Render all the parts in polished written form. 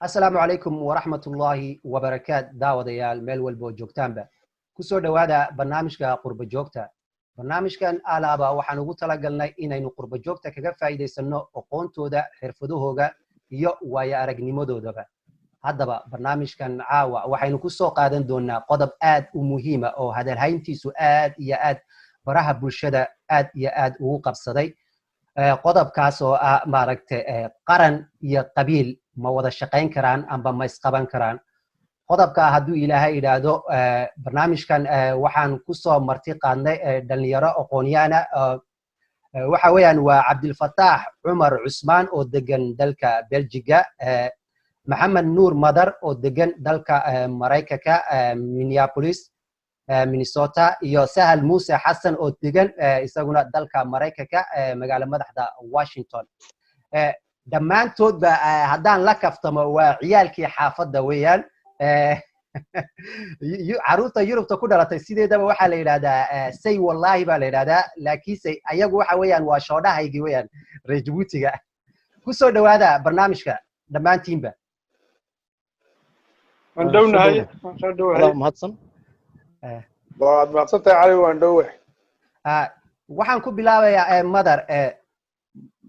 asalaamu calaykum waraxmatullaahi wabarakaat daawadayaal meel walba oo joogtaanba kusoo dhowaada barnaamijka qurba joogta. barnaamijkan alaaba waxaan ugu talagalnay inaynu qurba joogta kaga faa'iidaysano aqoontooda, xirfadahooga iyo waayo aragnimadoodaba. haddaba barnaamijkan caawa waxaynu ku soo qaadan doonaa qodob aad u muhiima oo hadalhayntiisu aad iyo aad baraha bulshada aad iyo aad ugu qabsaday. qodobkaas oo ah qaran iyo qabiil ma wada shaqayn karaan amba ma isqaban karaan. qodobka hadduu ilaahay yidhaahdo barnaamijkan waxaan kusoo marti qaadnay dhalinyaro aqoonyaana. waxa weeyaan waa cabdilfataax cumar cusmaan oo degan dalka belgiga, maxamed nuur madar oo degan dalka maraykanka minneapolis minnesota, iyo sahal muuse xasan oo degan isaguna dalka maraykanka magaalo madaxda washington. dhammaantoodba haddaan la kaftamo waa ciyaalkii xaafadda weeyaan. caruurta yurubta ku dhalatay sideedaba waxaa la yidhahdaa say wallahi baa la yidhahdaa, laakiinse ayagu waxa weeyaan waa shoodhahaygii weeyaan reer jabuutiga. kusoo dhowaada barnaamijka dhammaantiinba. waan dhownahay. mahadsan. waad mahadsantahay cali, waan dhowahay. waxaan ku bilaabayaa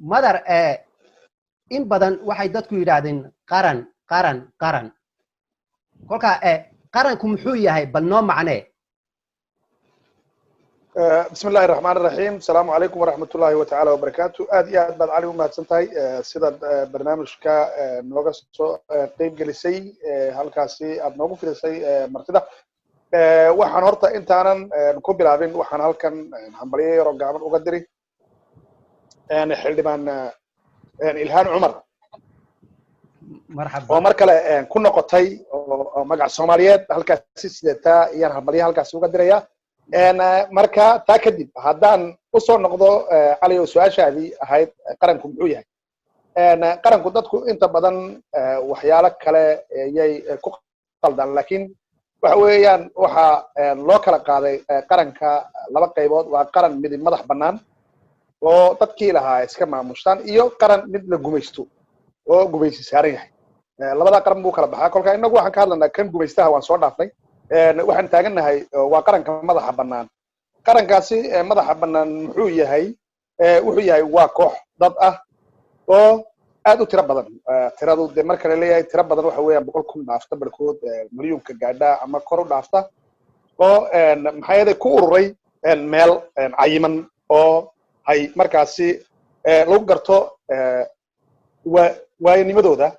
madar. in badan waxay dadku yidhaahdeen qaran qaran qaran. kolka qaranku muxuu yahay bal noo macnee. bismi illaahi raxmaan iraxiim. asalaamu calaykum waraxmatullaahi watacaala wabarakaatu. aad iyo aad baad cali u mahadsan tahay sidaad barnaamijka nooga soo qeyb gelisay, halkaasi aad noogu firisay martida. waxaan horta intaanan ku bilaabin waxaan halkan hambalyo yaroo gaaban uga diri xildhibaan ilhaan cumar oo mar kale ku noqotay oo magac soomaaliyeed halkaasi sidataa iyaan hambalyo halkaasi uga diraya. marka taa kadib haddaan usoo noqdo cali oo su-aashaadii ahayd qaranku muxuu yahay. qaranku dadku inta badan waxyaalo kale yay ku qaldaan, laakiin waxa weeyaan waxaa loo kala qaaday qaranka laba qaybood. waa qaran midib madax bannaan oo dadkii lahaa iska maamushaan, iyo qaran mid la gumaysto oo gumaysi saaran yahay. labadaa qaran buu kala baxaa. kolka inagu waxaan ka hadlanaa kan gumaystaha waan soo dhaafnay. waxaan taagannahay waa qaranka madaxa bannaan. qarankaasi madaxa bannaan muxuu yahay? wuxuu yahay waa koox dad ah oo aad u tiro badan. tiradu dee marka la leeyahay tiro badan waxa weeyaan 100,000 dhaafta barkood, milyuunka gaadha ama kor u dhaafta, oo maxaa yeelay ku ururay meel cayiman oo ay markaasi lagu garto waayanimadooda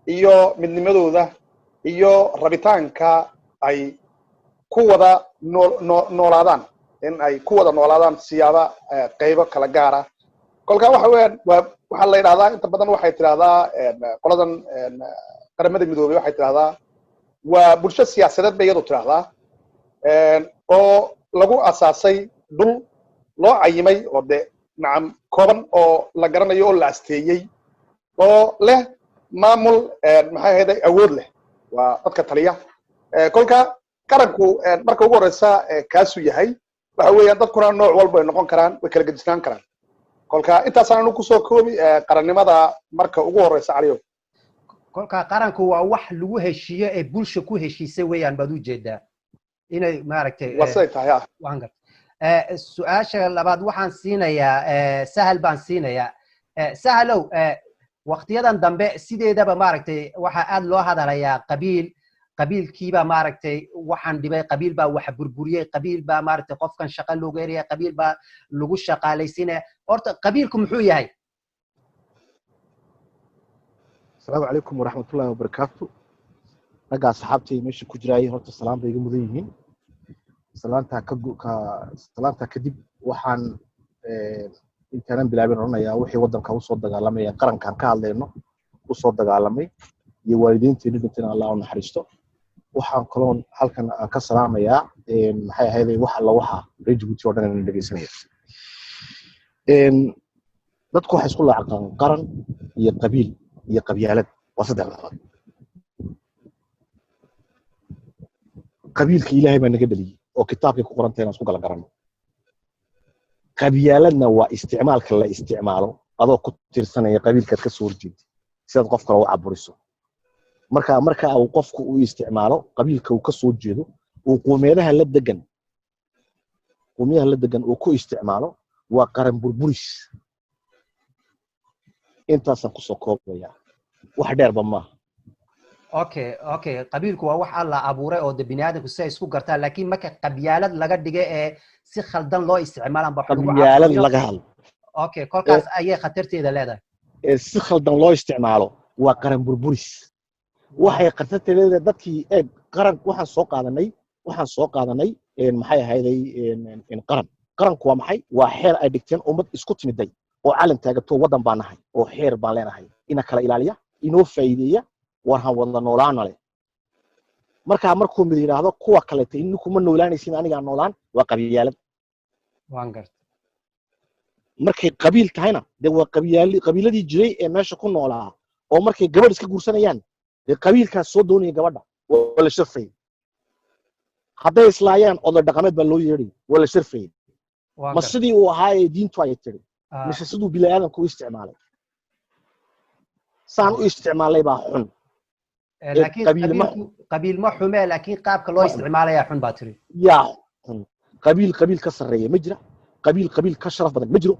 iyo midnimadooda iyo rabitaanka ay ku wada noolaadaan, in ay ku wada noolaadaan siyaaba qaybo kala gaara. kolka waxa weeyaan waxaa la yidhahdaa inta badan waxay tidhahdaa qoladan qaramada midoobay waxay tidhahdaa waa bulsho siyaasadeed bay iyadu tidhahdaa, oo lagu asaasay dhul loo cayimay oo de nacam kooban oo la garanayo oo la asteeyey oo leh maamul maxay ahayday awood leh, waa dadka taliya. kolka qaranku marka ugu horeysa kaasuu yahay. waxa weeyaan dadkuna nooc walba ay noqon karaan, way kala gedisnaan karaan. kolka intaasaan anu kusoo koobi qarannimada marka ugu horeysa caliyo. kolka qaranku waa wax lagu heshiiyo ee bulsha ku heshiisay weeyaan baad u jeedaa inay maaragtay wasay tahay. su-aasha labaad waxaan siinayaa sahal baan siinayaa. sahalow, waqtiyadan dambe sideedaba maaragtay waxaa aad loo hadalayaa qabiilkiibaa maaragtay waxaan dhibay, qabiil baa wax burburiyey, qabiil baa maaragtay qofkan shaqa loogu eraya, qabiil baa lagu shaqaalaysiinaya. horta qabiilku muxuu yahay? asalaamu calaykum waraxmatullaahi wabarakaatu. raggaa saxaabtay meesha ku jiraayay horta salaam bay iga mudan yihiin. salaantaa kadib waxaan intaanan bilaabin oranayaa wixii waddanka usoo dagaalamay ee qarankaan ka hadlayno usoo dagaalamay iyo waalidiinteenu dhinteen allah u naxariisto. waxaan kaloon halkan aan ka salaamayaa maxay ahayday wax alla waxa reer Jabuuti oo dhan inaan dhegeysanaya. dadku waxay isku laacaqaan qaran iyo qabiil iyo qabyaalad waa saddex labaad. qabiilka ilaahay baa naga dhaliyay oo kitaabkay ku qoran tahay inaan isku kala garanno. qabyaaladna waa isticmaalka la isticmaalo adoo ku tirsanaya qabiilkaad ka soo horjeedid sidaad qof kale u caburiso marka uu qofku u isticmaalo qabiilka uu ka soo jeedo uu qowmiyadaha la degan uu ku isticmaalo waa qaran burburis intaasaan kusoo koobaya wax dheerba maaha okay qabiilku waa wax alla abuuray oo bini'aadamku si ay isku gartaan laakiin marka qabyaalad laga dhigay ee si khaldan loo isticmaalaan ba qabyaalad laga hadlo okay kolkaas ayay khatarteeda leedahay si khaldan loo isticmaalo waa qaran burburis waxay khatarteeda leedahay dadkii qaran waxaan soo qaadanay maxay ahayday qaranku waa maxay waa xeer ay dhigteen ummad isku timiday oo calan taagato wadan baan nahay oo xeer baan leenahay ina kala ilaaliya inoo faa'iideeya warhan wada noolaana leh markuu mid yiraahdo kuwa kale in kuma noolaanaysin aniga noolaan waa qabyaalad waan gartay markay qabiil tahayna de waa qabiiladii jiray ee meesha ku noolaa oo markay gabadh iska guursanayaan de qabiilkaas soo doonaya gabadha waa la sharfay hadday islaayaan oday dhaqameed baa loo yeedhay waa la sharfay ma sidii uu ahaa ee diintu ay tiri mise siduu bini'aadamku u isticmaalay saan u isticmaalay baa xun laakiin qabiil ma xume laakiin qaabka loo isticmaalaya xun baa tiri yaa xun qabiil ka sarreeya ma jira qabiil ka sharaf badan ma jiro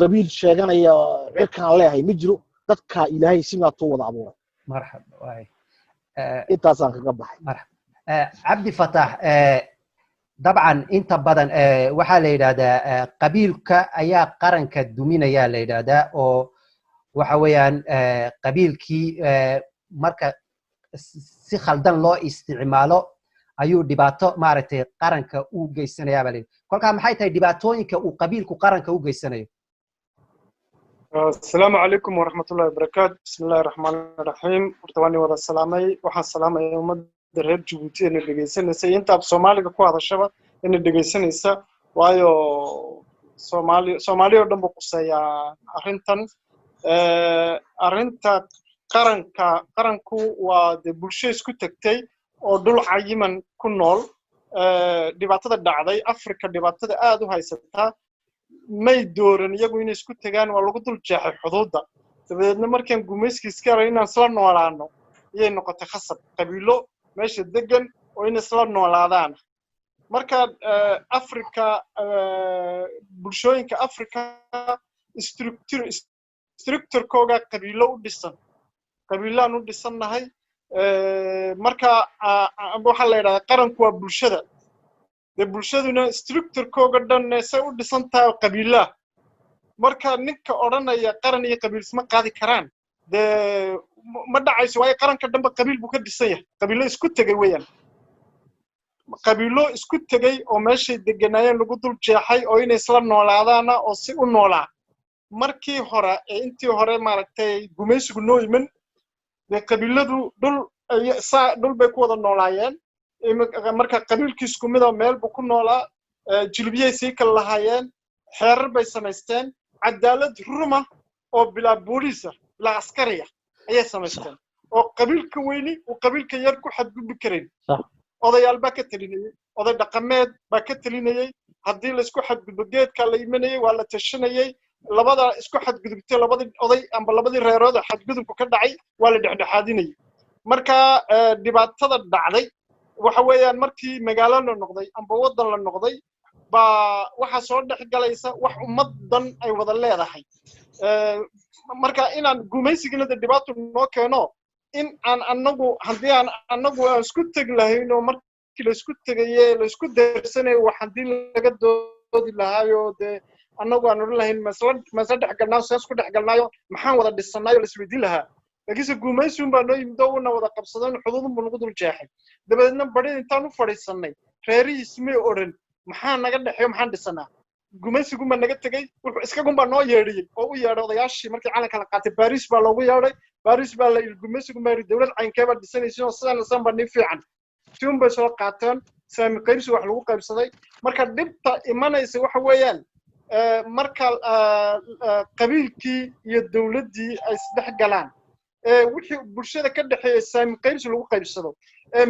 qabiil sheeganaya cirkaan leeyahay ma jiro dadka ilaahay sidaatu wada abuuray marxaba waay intaasaan kaga baxay marxaba cabdi fatax dabcan inta badan waxaa la yidhaahdaa qabiilka ayaa qaranka duminaya la yidhaahdaa oo waxa weeyaan qabiilkii marka si khaldan loo isticmaalo ayuu dhibaato maaragtay qaranka u geysanayaa baa la yidhi kolkaa maxay tahay dhibaatooyinka uu qabiilku qaranka u geysanayo السلام عليكم ورحمة الله وبركاته بسم الله الرحمن الرحيم ورتواني وضع السلامي وحا السلام يوم الدرهب جبوتي إن الدقيسين نسي انت بسومالي كو هذا الشبه إن الدقيسين نسا وايو سومالي ودنبو قصيا أرنتا قرنكو ودي بلشي اسكو تكتي ودول عيمن كنول ديباتة دعدي أفريكا ديباتة آدو هايستا may dooran iyagu inay isku tagaan waa lagu dul jeexay xuduudda dabadeedna markaan gumayska iska yaray inaan isla noolaano iyay noqotay khasab qabiilo meesha degan oo inay isla noolaadaan marka Afrika bulshooyinka Afrika structure-kooga qabiilo u dhisan qabiilaan u dhisannahay marka waxa la yiraahdaa qaranku waa bulshada bulshaduna structure-kooga dhan say u dhisan tahay qabiilaha marka ninka odhanaya qaran iyo qabiil isma qaadi karaan de ma dhacayso waayo qaranka dhanba qabiil buu ka dhisan yahay qabiilo isku tegay weeyaan qabiilo isku tegay oo meeshay deganaayeen lagu dul jeexay oo inay isla noolaadaana oo si u noolaa markii hore intii hore maaragtay gumaysigu noo iman de qabiiladu dhul bay ku wada noolaayeen marka qabiilkiis ku mid ah meel buu ku noolaa jilbiyay sii kala lahaayeen xeerar bay samaysteen cadaalad ruma oo bilaa booliisa bilaa askariya ayay samaysteen oo qabiilka weyni uu qabiilka yar ku xadgudbi karayn odayaal baa ka talinayay oday dhaqameed baa ka talinayay haddii la isku xadgudbo geedka la imanayay waa la tashanayay labada isku xadgudubtay labadii oday amba labadii reerood xadgudubku ka dhacay waa la dhexdhexaadinayay marka dhibaatada dhacday waxa weeyaan markii magaalo la noqday amba wadan la noqday ba waxa soo dhex galaysa wax ummadan ay wada leedahay marka inaan gumaysigina dhibaato noo keeno in aan anagu hadii aan anagu isku tag lahayn oo markii la isku tagayay la isku deersanayo wax hadii laga doodi lahaayo de anagu aan oran lahayn masla dhex galnaa soo isku dhex galnaayo maxaan wada dhisanayo la isweydiin lahaa laakiin gumaysigu baa noo yimid oo wada qabsadeen xuduudun buu nagu dul jeexay dabadeedna bari intaan u fadhiisanay reerihiismay oran maxaa naga dhaxeeyo maxaan dhisanaa gumaysigu ma naga tagay wuxuu iska gunba noo yeedhiyay oo u yeedhay odayaashii markii calanka la qaatay Paris baa loogu yeedhay Paris baa la gumaysigu maari dawlad caynkee baa dhisanaysa oo sidaan baa nin fiican tiim bay soo qaateen saami qaybsi wax lagu qaybsaday marka dibta imanaysa waxa weeyaan marka qabiilkii iyo dawladdii ay isdhex galaan wixii bulshada ka dhaxeeyay saami qaybsi lagu qaybsado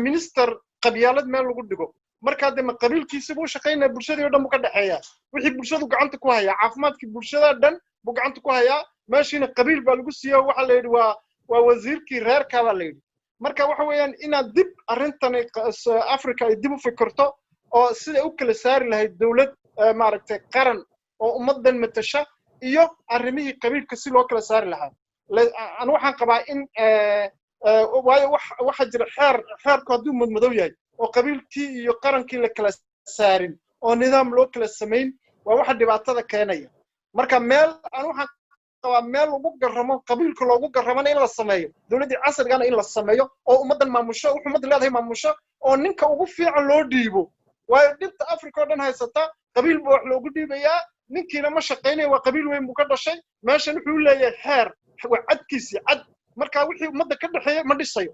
minister qabyaalad meel lagu dhigo markaa de ma qabiilkiisa buu shaqaynaya bulshadii oo dhan buu ka dhexeeyaa wixii bulshadu gacanta ku hayaa caafimaadkii bulshada dhan buu gacanta ku hayaa meeshiina qabiil baa lagu siiyo waxa la yidhi waa wasiirkii reerka baa la yidhi marka waxa weeyaan inaad dib arrintan Afrika ay dib u fikirto oo sida u kala saari lahayd dawlad maaragtay qaran oo ummadan matasha iyo arrimihii qabiilka si loo kala saari lahaa aan waxaan qabaa in waayo waxa jira xeerku hadduu madmadow yahay oo qabiilkii iyo qarankii la kala saarin oo nidaam loo kala samayn waa waxa dhibaatada keenaya marka meel aan waxaan qabaa meel lagu garamo qabiilka loogu garamana in la sameeyo dawladdii casrigana in la sameeyo oo ummadan maamusho wuxuu ummadda leedahay maamusho oo ninka ugu fiican loo dhiibo waayo dhibta Afrika oo dhan haysata qabiil buu wax loogu dhiibayaa ninkiina ma shaqaynayo waa qabiil weyn buu ka dhashay meeshan wuxuu leeyahay xeer waa cadkiisii cad marka wixii ummadda ka dhaxeeya ma dhisayo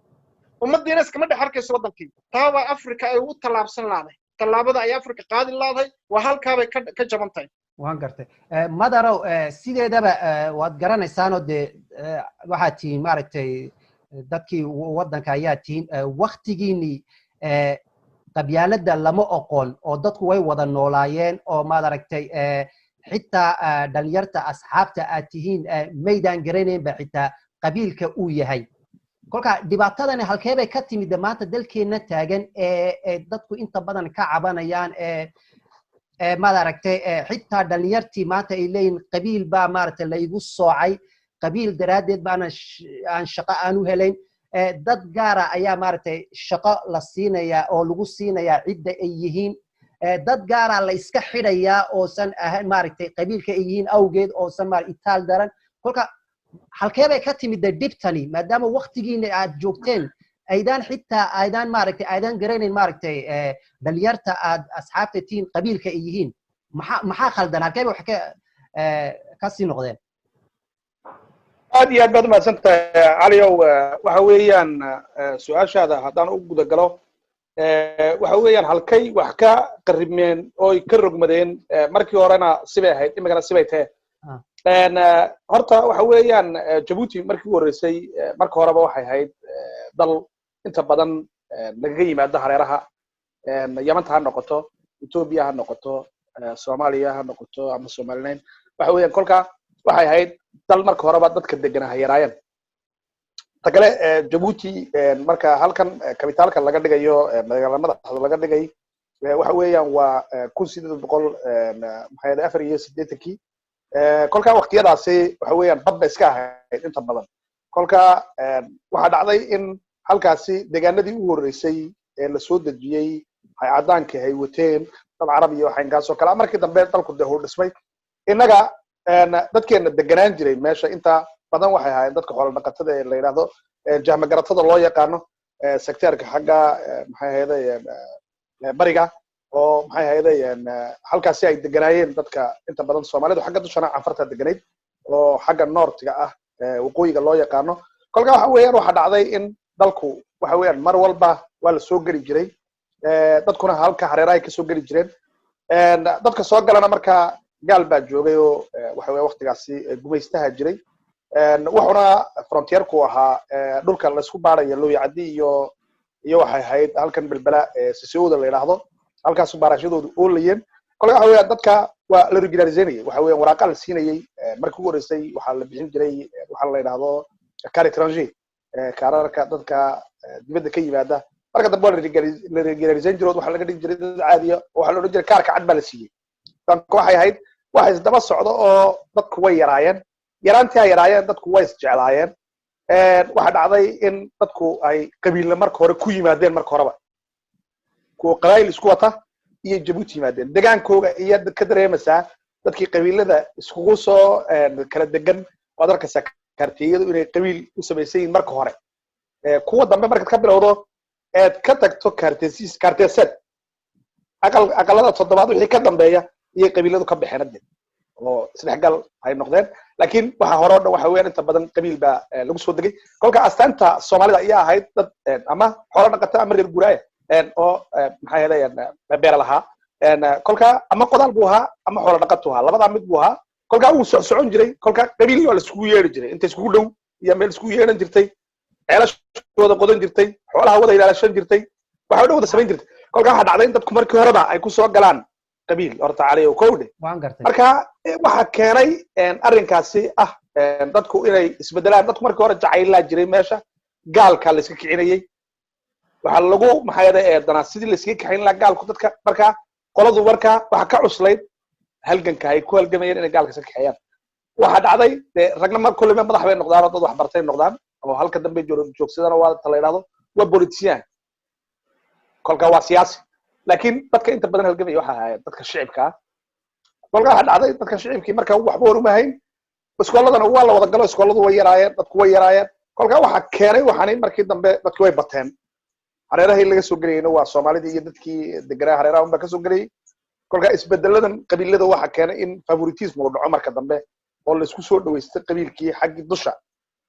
ummaddiina iskama dhex arkayso waddankii taa waa Afrika ay u tallaabsan lahaday tallaabada ay Afrika qaadi lahaday waa halkaabay ka jaban tahay waan gartay madarow sideedaba waad garanaysaanoo dee waxaad tihiin maaragtay dadkii waddanka ayaa tihiin waktigiinii qabyaaladda lama oqon oo dadku way wada noolaayeen oo maad aragtay xitaa dhalinyarta asxaabta aad tihiin maydaan garanaynba xitaa qabiilka uu yahay kolka dhibaatadani halkee bay ka timid maanta dalkeenna taagan ee dadku inta badan ka cabanayaan maad aragtay xitaa dhalinyartii maanta ay leeyihin qabiil baa maaragtay laygu soocay qabiil daraaddeed baana aan shaqo aan u helayn dad gaara ayaa maaragtay shaqo la siinayaa oo lagu siinayaa cidda ay yihiin dad gaara la iska xidhayaa oosan ahayn maaragtay qabiilka ay yihiin awgeed oosan itaal daran kolka halkee bay ka timid dhibtani maadaama waqtigiina aad joogteen aydaan xitaa aydaan maaragtay aydaan garanayn maaragtay dhalinyarta aad asxaabta tihiin qabiilka ay yihiin maxaa khaldan halkee bay wax ka sii noqdeen aad iyo aad baad umahadsantahay caliow waxa weeyaan su-aashaada haddaan u guda galo waxa weeyaan halkay wax ka qaribmeen ooy ka rogmadeen markii horena sibay ahayd imikana sibay tahe horta waxa weeyaan Djibouti markii ugu horeysay marka horeba waxay ahayd dal inta badan nagaga yimaada hareeraha Yamanta ha noqoto Ethiopia ha noqoto Soomaaliya ha noqoto ama Somaliland waxa weeyaan kolka waxay ahayd dal marka horeba dadka deganaa yaraayeen tagale Djibouti marka halkan kabitaalka laga dhigayo magaalada madaxda laga dhigay waxa weeyaan waa 1884 kolka waqtiyadaasi waxa weeyaan badba iska ahayd inta badan kolka waxa dhacday in halkaasi deegaanadii ugu horeysay ee la soo dejiyay ay cadaankii ay wateen dad Carabi iyo waxaan kala markii dambe dalku dheer dhismay inaga dadkeena deganaan jiray meesha inta badan waxay ahaayeen dadka xoolo dhaqatada ee la yiraahdo jaamagaratada loo yaqaano sektarka xagga maxay ahaydeen bariga oo maxay ahaydeen halkaasi ay deganaayeen dadka inta badan Soomaalidu xagga dushana Anfarta deganayd oo xagga Noortiga ah waqooyiga loo yaqaano kolka waxa weeyaan waxa dhacday in dalku waxa weeyaan mar walba waa la soo gali jiray dadkuna halka hareeraha ka soo gali jireen dadka soo galana marka gaal baa joogay oo waxa weey waqtigaasi gumaystaha jiray wuxuuna frontierku ahaa dhulka la isku baarayo loo yacdi iyo waxay ahayd halkan bilbala Sisooda la yiraahdo halkaas baarashadoodu oo leeyeen kolka waxa weeyaan dadka waa la regulariseeyay waxa weeyaan waraaqa la siinayay markii ugu horeysay waxa la bixin jiray waxa la yiraahdo carte étranger kaararka dadka dibadda ka yimaada marka dambe la regulariseeyay jirood waxa laga dhigi jiray dad caadi ah waxa la oran jiray kaarka cad baa la siiyay waxay ahayd waxa isdaba socdo oo dadku way yaraayeen yaraantii ay yaraayeen dadku way isjeclaayeen waxa dhacday in dadku ay qabiil marka hore ku yimaadeen marka horeba kuwa qabiil isku wata iyo Djibouti yimaadeen degaankooga iyo ka dareemaysaa dadkii qabiilada iskugu soo kala degan wada arkaysa kartiyadu inay qabiil u sameeyeen marka hore kuwa dambe marka ka bilowdo ka tagto karteset aqalada toddobaad wixii ka dambeeya iyo qabiiladu ka baxeen oo isdhexgal ay noqdeen laakiin waxa hore oo dhan waxa weeyaan inta badan qabiil baa lagu soo degay kolka astaanta Soomaalida ayaa ahayd dad ama xoolo dhaqato ama reer guuraaya oo maxay ahaydeen beer lahaa kolka ama qodaal buu ahaa ama xoolo dhaqato ahaa labada mid buu ahaa kolka uu socon jiray kolka qabiil waa la isku yeeri jiray inta isku dhow iyo meel isku yeeran jirtay ceelashooda qodan jirtay xoolaha wada ilaalashan jirtay waxa wada samayn jirtay kolka waxa dhacday in dadku markii horeba ay ku soo galaan qabiil horta caliyo kowde waan gartay marka waxa keenay arrinkaasi dadku inay isbedelaan dadku markii hore jacaylaa jiray meesha gaalka la iska kicinayay waxa lagu maxayada dana sidii la iska kicin la gaalku dadka marka qoladu marka waxa ka cuslayd halganka ay ku halgamayeen inay gaalka iska kiciyaan waxa dhacday ragna mar kulme madax bay noqdaan dad wax bartay noqdaan oo halka dambe joogsadana waa taleeyado waa politician kolka waa siyaasi laakiin dadka inta badan halgamay waxa ahayd dadka shicibka kolka waxa dhacday dadka shicibkii marka waxba horumahayn iskooladana waa la wada galo iskooladu way yaraayeen dadku way yaraayeen kolka waxa keenay waxaanay markii dambe dadku way bateen hareeraha laga soo galiyayna waa Soomaalida iyo dadkii deganaa hareeraha unba ka soo galiyay kolka isbedeladan qabiilada waxa keenay in favoritism uu dhaco marka dambe oo la isku soo dhaweystay qabiilkii xaqi dusha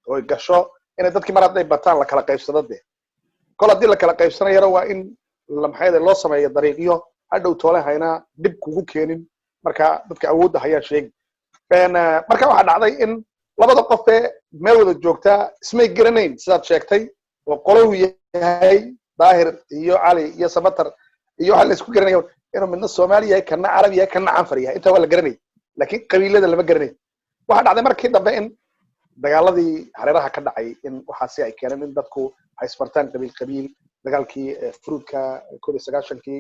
oo gasho in dadkii mar haday bataan la kala qaybsadade kol hadii la kala qaybsanayo waa in la maxayda loo sameeyo dariiqiyo hadhow toole hayna dib kugu keenin marka dadka awoodda haya sheeg marka waxa dhacday in labada qof ee meel wada joogta ismay garanayn sidaad sheegtay oo qolow yahay daahir iyo cali iyo samatar iyo waxa la isku garanayo inuu midna Soomaaliya kana Carabiya kana Canfariya inta waa la garanay laakiin qabiilada lama garanay waxa dhacday markii dambe in dagaaladii hareeraha ka dhacay in waxa si ay keeneen in dadku ay isbartaan qabiil dagaalkii furuudka 1990kii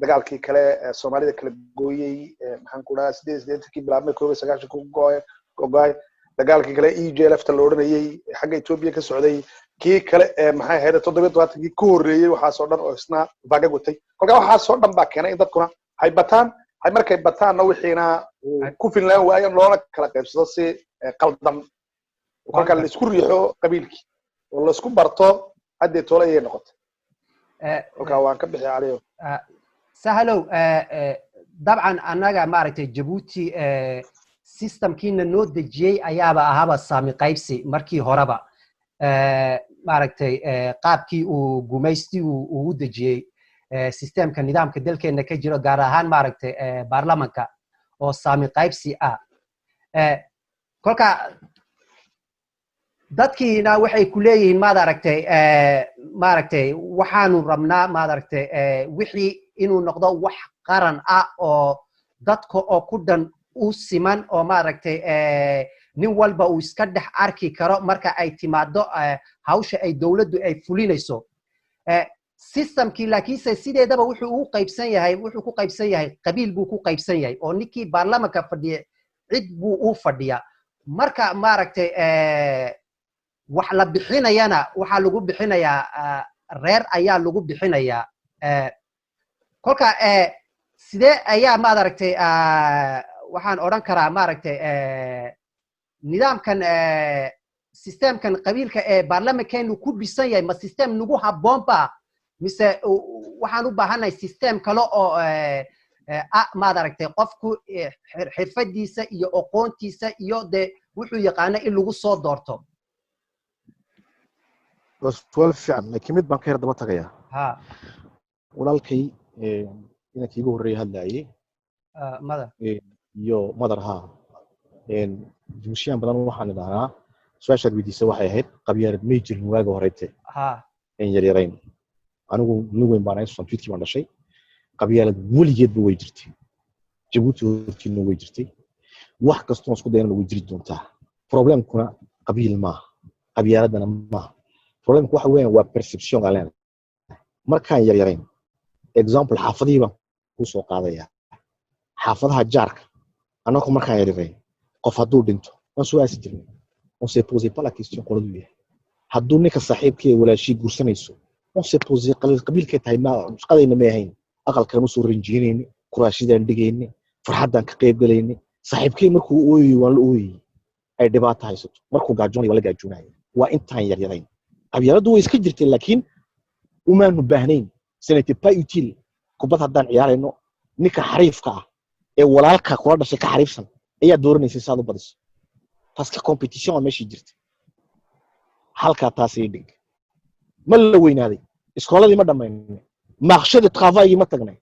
dagaalkii kale Soomaalida kala gooyay maxaan ku dhahaa 88kii bilaabmay 1990 ku gooy dagaalkii kale EJLF ta la oranayay xagga Ethiopia ka socday kii kale maxay ahayd 77kii ku horeeyay waxa soo dhan oo isna baaga gutay kolka waxa soo dhan baa keenay in dadkuna ay bataan ay markay bataanna wixiina ku filan waayeen loona kala qaybsado si qaldan kolka la isku riixo qabiilkii oo la isku barto hadii toole ay noqoto kolka waan ka bixi caliyo sahalow dabcan anaga maaragtay Djibouti systemkiina noo dejiyay ayaaba ahaba saami qaybsi markii horeba maaragtay qaabkii uu gumaysti uu u dejiyay systemka nidaamka dalkeena ka jiro gaar ahaan maaragtay baarlamaanka oo saami qaybsi ah kolka dadkiina waxay ku leeyihiin maaragtay waxaanu rabnaa maaragtay wixii inuu noqdo wax qaran ah oo dadka oo ku dhan u siman oo maaragtay nin walba uu iska dhex arki karo marka ay timaado hawsha ay dawladdu ay fulinayso systemkii laakiinse sideedaba wuxuu ku qaybsan yahay qabiil buu ku qaybsan yahay oo ninkii baarlamaanka fadhiya cid buu u fadhiyaa marka maaragtay wax la bixinayana waxa lagu bixinayaa reer ayaa lagu bixinayaa kolka sidee ayaa maaragtay waxaan oran karaa maaragtay nidaamkan systemkan qabiilka ee baarlamaankeenu ku dhisan yahay ma system nagu habboon ba mise waxaan u baahanahay system kale oo maaragtay qofku xirfadiisa iyo aqoontiisa iyo de wuxuu yaqaana in lagu soo doorto su'aal fiican laakiin mid baan ka yar daba tagayaa walaalkay inankii igu horreeyay hadlaayay iyo madar jimshiyaan badan waxaan idhahnaa su-aashaad weydiisa waxay ahayd qabyaalad may jirin waaga horeyte yaryarayn anigu nin weyn baan ahay sanfiidkii baan dhashay qabyaalad weligeedba way jirtay Djibouti hortiina way jirtay wax kastoo isku dayana way jiri doontaa problemkuna qabiil maaha qabyaaladana maaha problemku waxa weeyaan waa perception galeen markaan yaryarayn example xaafadii baan ku soo qaadaya xaafadaha jaarka anako markaan yaryarayn qof hadduu dhinto waan soo aasi jirnay on s'est posé pas la question qoladu yahay hadduu ninka saaxiibkii walaashii guursanayso on s'est posé qabiilkay tahay ma shaqadayna ma ahayn aqalkan usoo rinjiinayni kuraashidaan dhigayni farxaddaan ka qayb galayni saaxiibkay markuu ooyay waan la ooyay ay dhibaato haysato markuu gaajoonay waa la gaajoonaya waa intaan yaryarayn qabyaaladdu way iska jirtay laakiin umaanu baahnayn ce n'était pas utile kubad haddaan ciyaarayno ninka xariifka ah ee walaalka kula dhashay ka xariifsan ayaa dooranaysa saad u badiso taas ka competition waa meeshii jirtay halkaa taasay dhig ma la weynaaday iskooladii ma dhammaynay maaqshadii travail ma tagnay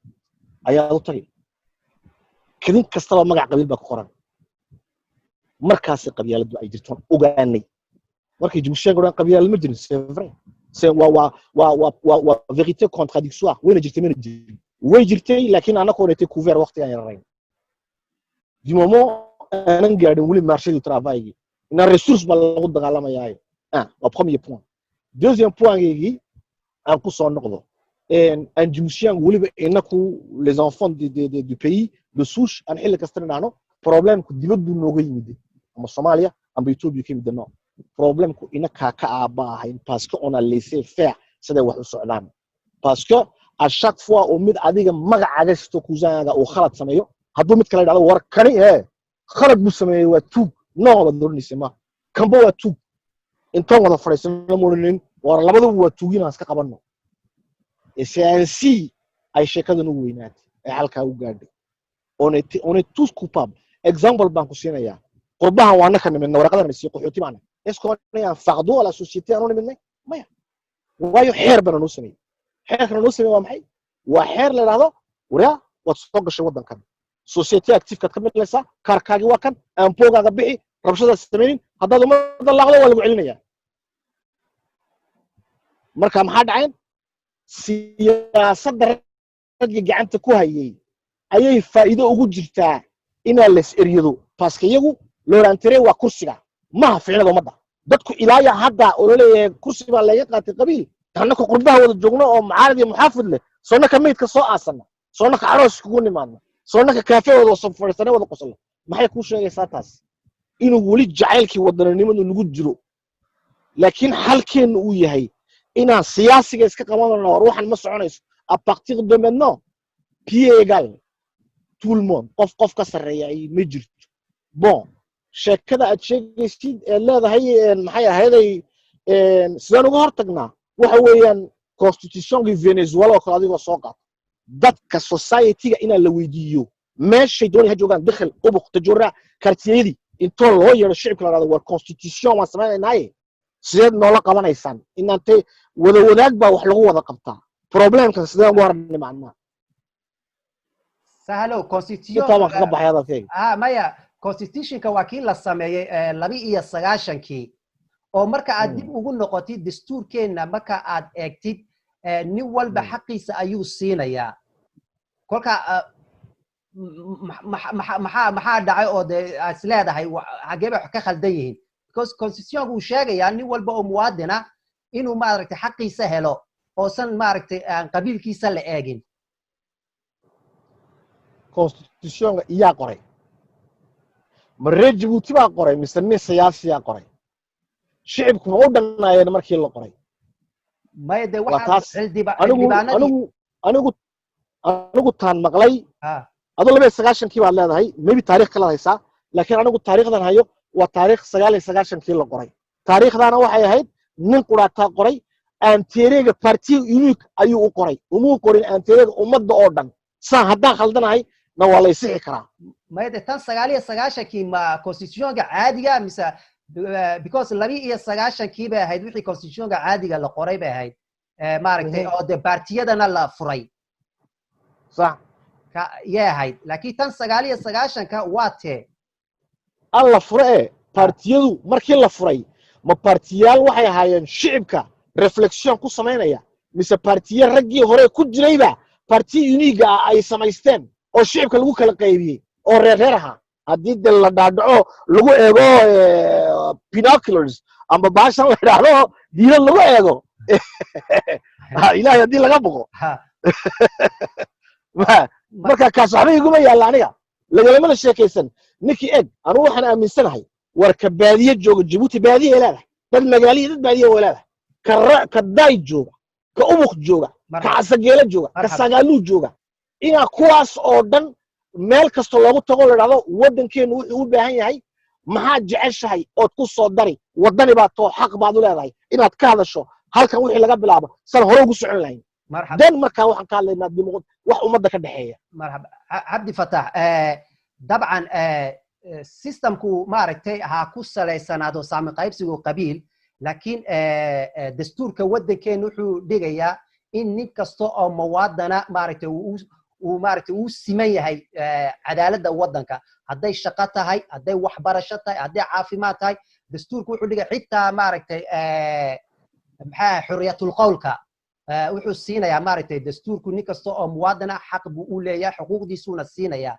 ayaa u tagay kadin kastaba magac qabiil baa ku qoran markaas qabyaaladdu ay jirto ogaanay markii jumsheen go'aan qabyaalad ma jirin c'est vrai c'est wa vérité contradictoire wayna jirtay mana jirin way jirtay laakiin anaka oo était couvert waqtigan yarayn du moment aan gaadhin wali marché du travail ina ressources bal lagu dagaalamayaa waa premier point deuxième point gigi aan ku soo noqdo en jumsiyan waliba inaku les enfants du pays de souche aan xilli kasta dhanaano problème ku dibaddu nooga yimid ama Soomaaliya ama Ethiopia ka yimid problème ku inaka ka aabahay parce que on a laissé faire sida wax u socdaan parce que à chaque fois oo mid adiga magacaaga sisto kuusaaga oo khalad sameeyo hadduu mid kale dhacdo war kani khalad buu sameeyay waa tuug nooba doornisima kanba waa tuug intaan wada fariisano moonin war labadu waa tuugina iska qabano c'est ainsi ay sheekadanu weynaatay ay halka u gaadhay on est tous coupables exemple baan ku siinaya qurbahan waana ka nimid warqadan si qaxooti maana est-ce qu'on est un fardeau à la société aan nimidnay maya waayo xeer baan noo sameeyay xeerkan noo sameeyay waa maxay waa xeer la yiraahdo wariya wad soo gashay wadankan société active ka kamid leysa karkaagi waa kan aan boogaaga bixi rabshada sameeyeen haddaad umada laaqdo waa lagu celinaya marka maxaa dhacay siyaasadda ragga gacanta ku hayay ayay faa'iido ugu jirtaa inaa la is-eryado parce que iyagu loorantere waa kursiga ma fiicnado umada dadku ilaaya hadda oo leeyahay kursi baa laga qaatay qabiil annaka qurbaha wada joogno oo mucaarad iyo muxaafid leh soonaka meedka soo aasana soonaka aroos kugu nimaadna soonaka kaafe wada soo fariisana wada qosol maxay ku sheegaysaa taas inuu wali jacaylkii wadanimadu nagu jiro laakiin halkeenu uu yahay inaan siyaasiga iska qabanayno ruuxan ma soconayso à partir de maintenant pied égal tout le monde qof ka sareeya ay ma jirto bon sheekada aad sheegaysid ee leedahay maxay ahayday sidaan uga hortagnaa waxa weeyaan constitution-ga Venezuela oo kale adigoo soo qaata dadka society-ga inaan la weydiiyo meeshay doonay ha joogaan dakhil ubuq tajura kartiyadii intoo loo yeero shicibka la yiraahdo war constitution waan sameeynaaye sideed noola qabanaysaan inaantay wada wadaag baa wax lagu wada qabtaa problemka sidaan ugu hornay macnaa sahalo constitution ka baxay maya constitution-ka waa kii la sameeyay 29kii oo marka aad dib ugu noqotid dastuurkeena marka aad eegtid nin walba xaqiisa ayuu siinayaa kolka maxaa dhacay oo aad leedahay xageeba wax ka khaldan yihiin because constitution uu sheegayaa nin walba oo muwaadina inuu maaragtay xaqiisa helo oo san maaragtay qabiilkiisa la eegin constitution iyaa qoray maree Djibouti baa qoray mise nin siyaasiya qoray shicibku ma u dhanaayeen markii la qoray ma yade waxa anigu taan maqlay adoo 29kii baad leedahay maybe taariikh kala haysaa laakiin anigu taariikhdan hayo waa taariikh 29kii la qoray taariikhdana waxay ahayd nin quraata qoray antereega parti unique ayuu u qoray umuu qorin antereega ummadda oo dhan saa haddaan khaldanahay na waa la isixi karaa ma yade tan 29kii ma constitution-ga caadiga mise because 29kii bay ahayd wixii constitution-ga caadiga la qoray bay ahayd maaragtay oo de partiyadana la furay صح يا هاي لكن تن سجالية سجاشن كواتة الله فرق بارتيادو مركي الله فرق ما بارتيال وحي هايان شعبك ريفلكسيون كو سمينيا مس بارتيال رجي هوري كو جريبا بارتي يونيغا اي سمايستين او شعبك لوو كلا قيبيي او ريرها hadii dal la dhaadhaco lagu eego binoculars ama baashan la yiraahdo diiran lagu eego ilaahay hadii laga boqo marka ka saxbigu ma yaala aniga lagalama sheekaysan ninkii eg anu waxaan aaminsanahay war ka baadiye jooga Djibouti baadiye ilaah dad magaaliye dad baadiye walaah ka daay jooga ka ubuq jooga ka asageela jooga ka sagaalu jooga ina kuwaas oo dhan meel kasto loogu tago la yiraahdo wadankeenu wuxuu u baahan yahay maxaa jeceshahay oo ku soo dari wadani baa too xaq baad u leedahay inaad ka hadasho halkan wixii laga bilaabo san hore ugu socon lahayn dan marka waxaan ka hadlaynaa dimoqraad wax umada ka dhaxeeya marhaba abdi fatah dabcan systemku maaragtay ha ku saleysanaado saami qaybsigu qabiil laakiin dastuurka wadankeenu wuxuu dhigayaa in nin kasto oo muwaadana maaragtay uu siman yahay cadaaladda wadanka hadday shaqo tahay hadday waxbarasho tahay hadday caafimaad tahay dastuurku wuxuu dhigay xitaa maaragtay maxaa xuriyatul qowlka wuxuu siinayaa maaragtay dastuurku nin kasta oo muwaadana xaq buu u leeyahay xuquuqdiisuuna siinayaa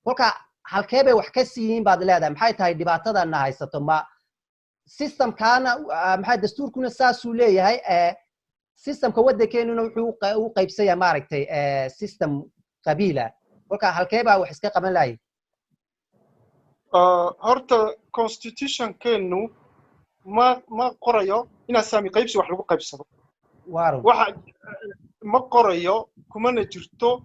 kolka halkee bay wax ka siiyiin baad leedahay maxay tahay dhibaatadana haysato ma systemkaana maxaa dastuurkuna saasuu leeyahay systemka waddankeenuna wuxuu u qaybsaya maaragtay system qabiila kolka halkee baa wax iska qaban lahayd horta constitutionkeenu ma qorayo inaa saami qaybsi wax lagu qaybsado waxa ma qorayo kumana jirto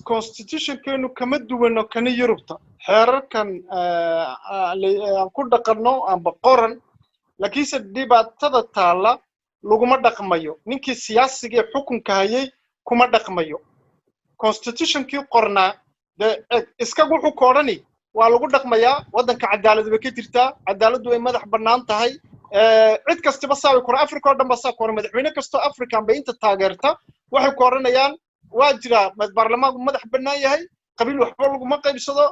constitutionkeenu kama duwano kana Yurubta xeerarkan aan ku dhaqanno amba qoran laakiinse dhibaatada taala laguma dhaqmayo ninkii siyaasiga ee xukunka hayay kuma dhaqmayo constitutionkii qornaa iska wuxuu koodhani waa lagu dhaqmayaa waddanka cadaalad bay ka jirtaa cadaaladdu ay madax bannaan tahay cid kastaba saabi kora Afrika oo dhan ba saa kora madaxweyne kasto African bay inta taageerta waxay kooranayaan waa jira baarlamaanku madax bannaan yahay qabiil waxba laguma qaybsado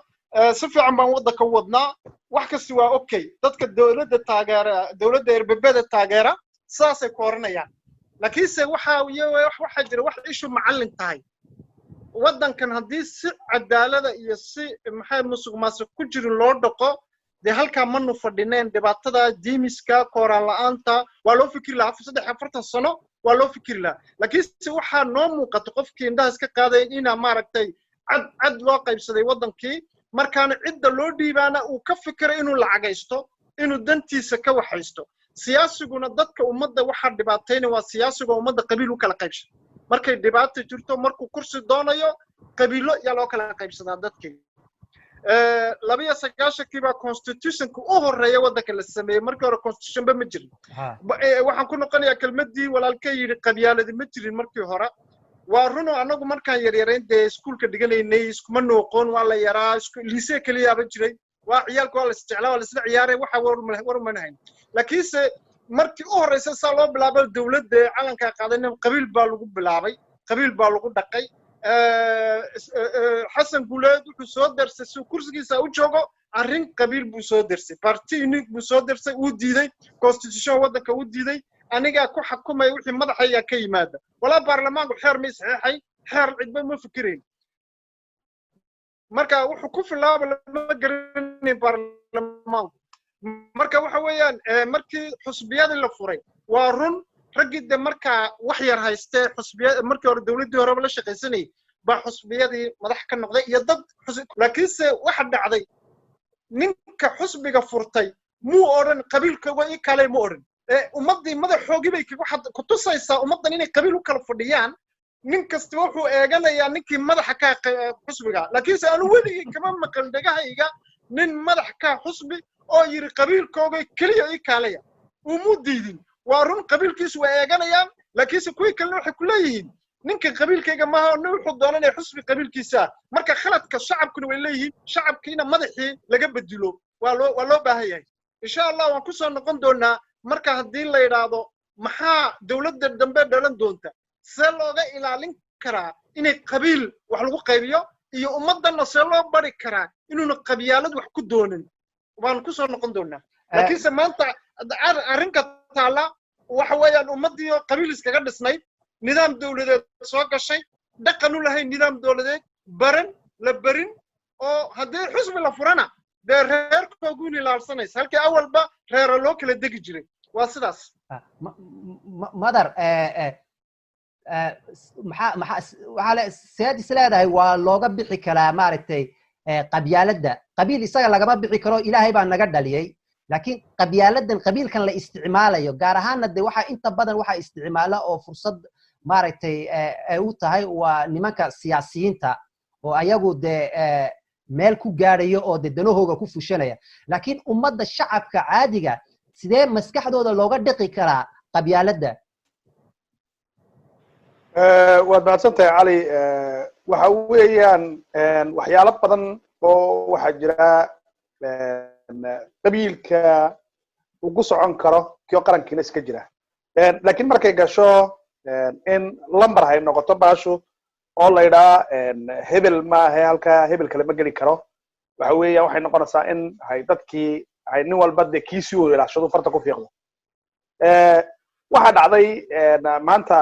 si fiican baan waddanka u wadnaa wax kasta waa okay dadka dawladda taageera dawladda erbebeda taageera saasay kooranayaan laakiinse waxa jira wax ishu macallin tahay waddankan haddii si cadaalada iyo si maxay musuqmaasuq ku jirin loo dhaqo de halka manu fadhineen dhibaatada diimiska kooraan la'aanta waa loo fikir lahaa 3-4 sano waa loo fikir lahaa laakiin si waxa noo muuqato qofkii indhaha iska qaaday inaa maaragtay cad loo qaybsaday waddankii markaana cidda loo dhiibaana uu ka fikiro inuu lacagaysto inuu dantiisa ka waxaysto siyaasiguna dadka ummadda waxa dhibaatayna waa siyaasiga ummadda qabiil u kala qaybsho markay dhibaato jirto markuu kursi doonayo qabiilo yaa loo kala qaybsadaa dadkii 29 baa constitutionka u horeeya waddanka la sameeyay markii hore constitution ba ma jirin waxaan ku noqonayaa kelmadii walaalkay yiri qabyaaladi ma jirin markii hore waa runo anagu markaan yaryarayn dee iskuulka dhiganaynay iskuma nooqoon waa la yaraa liisee kaliya ba jiray waa ciyaalku waa la isticlaa waa la isla ciyaaray waxa war manahayn laakiinse markii u horeysay saa loo bilaabay dawladda calanka qaadanay qabiil baa lagu bilaabay qabiil baa lagu dhaqay حسن قولاد وحسود درس سو كرسي سا وجوجو أرين قبيل بوسود درس بارتي يونيك بوسود درس ودي ذي constitution وده كودي ذي أنا جا كو حكومة يوحي ماذا حيا كي ماذا ولا برلمان وحير مسيحي حير عدبا مفكرين مركا وحكوف الله ما قرني برلمان مركا وحويان مركي حسبيات اللي فوري وارون رجد مركا وحير هايستي حسبيات مركا الدولة هرب لا شقيسني با حسبيادي مدح ka noqday iyo dad laakiinse waxa dhacday ninka xusbiga furtay muu oran qabiilka way kale mu oran ummadii madaxoogii bay ku tusaysaa ummadan inay qabiil u kala fadhiyaan nin kasta wuxuu eeganayaa ninkii madaxa ka xusbiga laakiinse aanu weligii kama maqal dhagahayga nin madax ka xusbi oo yiri qabiilkooga kaliya ay kaalaya uu diidin waa run qabiilkiisu way eeganayaan laakiinse kuwii kale waxay ku leeyihiin ninka qabiilkayga ma aha wuxuu doonanay xusbi qabiilkiisa marka khaladka shacabkuna way leeyihiin shacabkiina madaxii laga bedelo waa loo baahan yahay insha Allah waan ku soo noqon doonaa marka hadii la yiraahdo maxaa dawladda dambe dhalan doonta si looga ilaalin karaa inay qabiil wax lagu qaybiyo iyo ummadana si loo bari karaa inuu qabyaalad wax ku doonin waan ku soo noqon doonaa laakiin maanta arrinka taala waxa weeyaan ummadii qabiil iskaga dhisnay nidaam dawladeed soo gashay dhaqan u lahayn nidaam dawladeed baran la barin oo hadii xusbi la furana de reerkoogu ilaalsanaysa halkii awalba reer loo kala degi jiray waa sidaas madar waxa la saadis leedahay waa looga bixi karaa maaragtay qabyaaladda qabiil isaga lagama bixi karo ilaahay baa naga dhaliyay laakiin qabyaaladan qabiilkan la isticmaalayo gaar ahaan de waxa inta badan waxa isticmaala oo fursad maaragtay ay u tahay waa nimanka siyaasiyiinta oo ayagu de meel ku gaarayo oo de danahooga ku fushanaya laakiin ummadda shacabka caadiga sidee maskaxdooda looga dhiqi karaa qabyaaladda waad mahadsantahay cali waxa weeyaan waxyaalo badan oo waxa jira qabiilka ugu socon karo kiyo qarankiina iska jira laakiin markay gasho in lambar hay noqoto baashu oo la yidhaa hebel maahe halka hebel kale ma geli karo waxa weeyaan waxay noqonaysaa in hay dadkii hay nin walba de kiisii uu ilaashado farta ku fiiqdo waxa dhacday maanta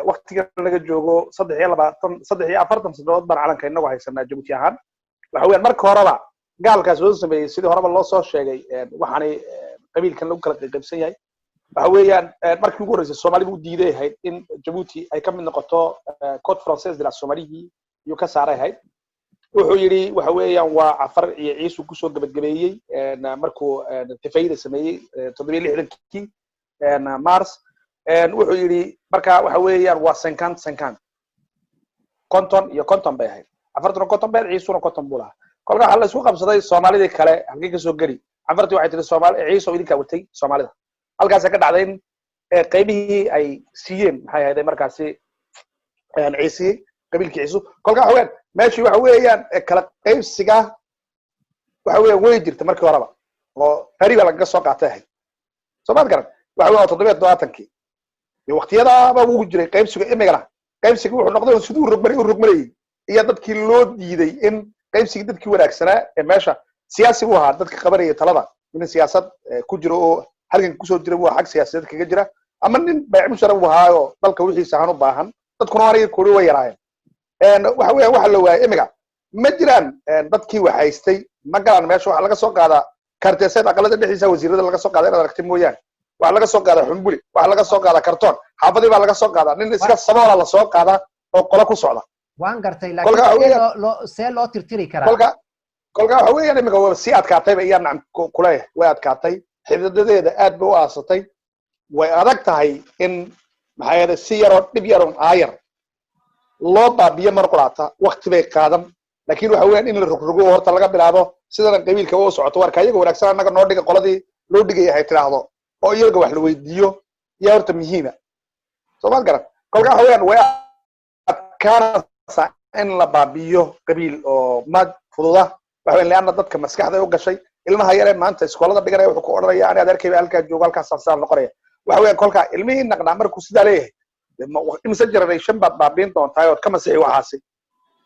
waqtiga laga joogo 43 sanadood baan calanka inagu haysanaa Djibouti ahaan waxa weeyaan marka horeba gaalkaas oo sameeyay sidii horeba loo soo sheegay waxaanay qabiilkan lagu kala qaybsan yahay waxa weeyaan markii ugu horeysay Soomaalidu u diiday ahayd in Djibouti ay ka mid noqoto code français de la Somalie iyo ka saaray ahayd wuxuu yiri waxa weeyaan waa afar iyo ciisu ku soo gabagabeeyay markuu tafayda sameeyay 760kii Mars wuxuu yiri marka waxa weeyaan waa 50 konton iyo konton bay ahayd afartan konton bay ciisuna konton buu lahaa kolka hal isku qabsaday Soomaalida kale halkii ka soo gari afartii waxay tiri Soomaali ciiso idinka watay Soomaalida halkaas ka dhacday in qaybihii ay siiyeen maxay ahayd markaasi ciisi qabiilkii ciisu kolka haween meeshii waxa weeyaan kala qaybsiga waxa weeyaan way jirtay markii horeba oo qariib laga soo qaatay Soomaad garan waxa weeyaan 720kii iyo waqtiyadaaba ugu jiray qaybsiga imigana qaybsiga wuxuu noqday sidoo rugmaray iyo dadkii loo diiday in qaybsiga dadkii wanaagsanaa ee meesha siyaasi u ahaa dadka qabanaya talada in siyaasad ku jiro oo halkan ku soo jiray waa xaq siyaasadeed kaga jira ama nin bayc musharraf ahaayo dalka wixii sahan u baahan dadkuna hore ku way yaraayeen waxa weeyaan waxa la waayay imiga ma jiraan dadkii wax haystay ma garan meesha waxa laga soo qaadaa karteesad aqalada dhixiisa wasiirada laga soo qaaday aragti mooyaan waxa laga soo qaadaa xumbuli waxa laga soo qaadaa kartoon xaafadii baa laga soo qaadaa nin iska saboola la soo qaadaa oo qolo ku socda waan gartay laakiin loo tirtiri karaa kolka waxa weeyaan imiga waa si adkaatay iyaan nacam kulay way adkaatay xididadeeda aad bay u aasatay way adag tahay in maxay ahayd si yar oo dib yar oo aayar loo baabiyo mar qolaata waqti bay qaadan laakiin waxa weeyaan in la rogrogo horta laga bilaabo sidana qabiilka oo socoto warka iyaga wanaagsan anaga noo dhiga qoladii loo dhigay yahay tiraahdo oo iyaga wax la weydiiyo yaa horta muhiima Soomaad garan kolka waxa weeyaan way adkaanaysaa in la baabiyo qabiil oo mad fududa waxa weeyaan leena dadka maskaxda u gashay ilmaha yar ee maanta iskoolada dhiganaya wuxuu ku oranaya aan adeerkay halka joogo halkaas safsaan noqonaya waxa weeyaan kolka ilmihii naqnaa markuu sida leeyahay imisa generation baad baabiin doontaa oo ka masixi waxaasi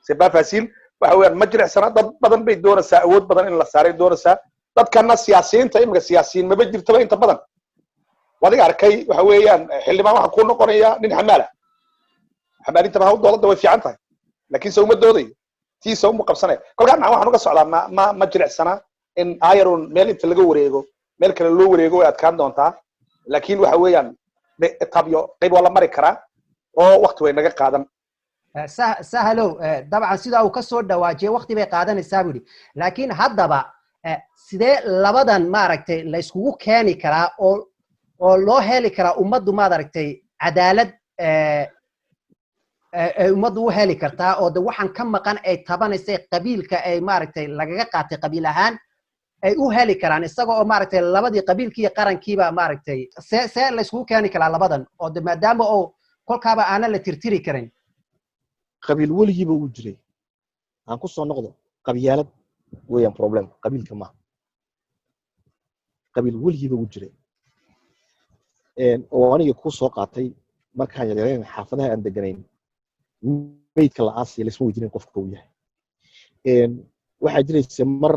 si baafaasiin waxa weeyaan ma jiricsana dad badan bay doonaysaa awood badan in la saaray doonaysaa dadkana siyaasiyiinta imika siyaasiyiin ma jirtaba inta badan wadiga arkay waxa weeyaan xildhibaan waxa ku noqonaya nin xamaala xamaalinta baa dowladda way fiican tahay laakiin soo ma dooday tii soo mu qabsanay kolka waxaan uga socdaa ma jiricsana in iron meel inta laga wareego meel kale loo wareego way adkaan doontaa laakiin waxa weeyaan tabyo qayb wala mari karaa oo waqti way naga qaadan sahalow dabcan sida uu ka soo dhawaajiyay waqti bay qaadanaysaa buu laakiin haddaba sidee labadan maaragtay la iskugu keeni karaa oo loo heli karaa ummaddu maaragtay cadaalad ummaddu u heli kartaa oo waxaan ka maqan ay tabanaysay qabiilka ay maaragtay lagaga qaatay qabiil ahaan ay u heli karaan isaga oo maaragtay labadii qabiilkii qarankiiba maaragtay see la iskugu keeni karaa labadan oo maadaama oo kolkaaba aanan la tirtiri karin qabiil weligiiba uu jiray aan ku soo noqdo qabyaalad weeyaan problem qabiilka ma qabiil weligiiba uu jiray oo aniga ku soo qaatay markaan yareeyay xaafadaha aan deganayn meydka la aasay la isma weydiin qofka uu yahay waxa jiraysa mar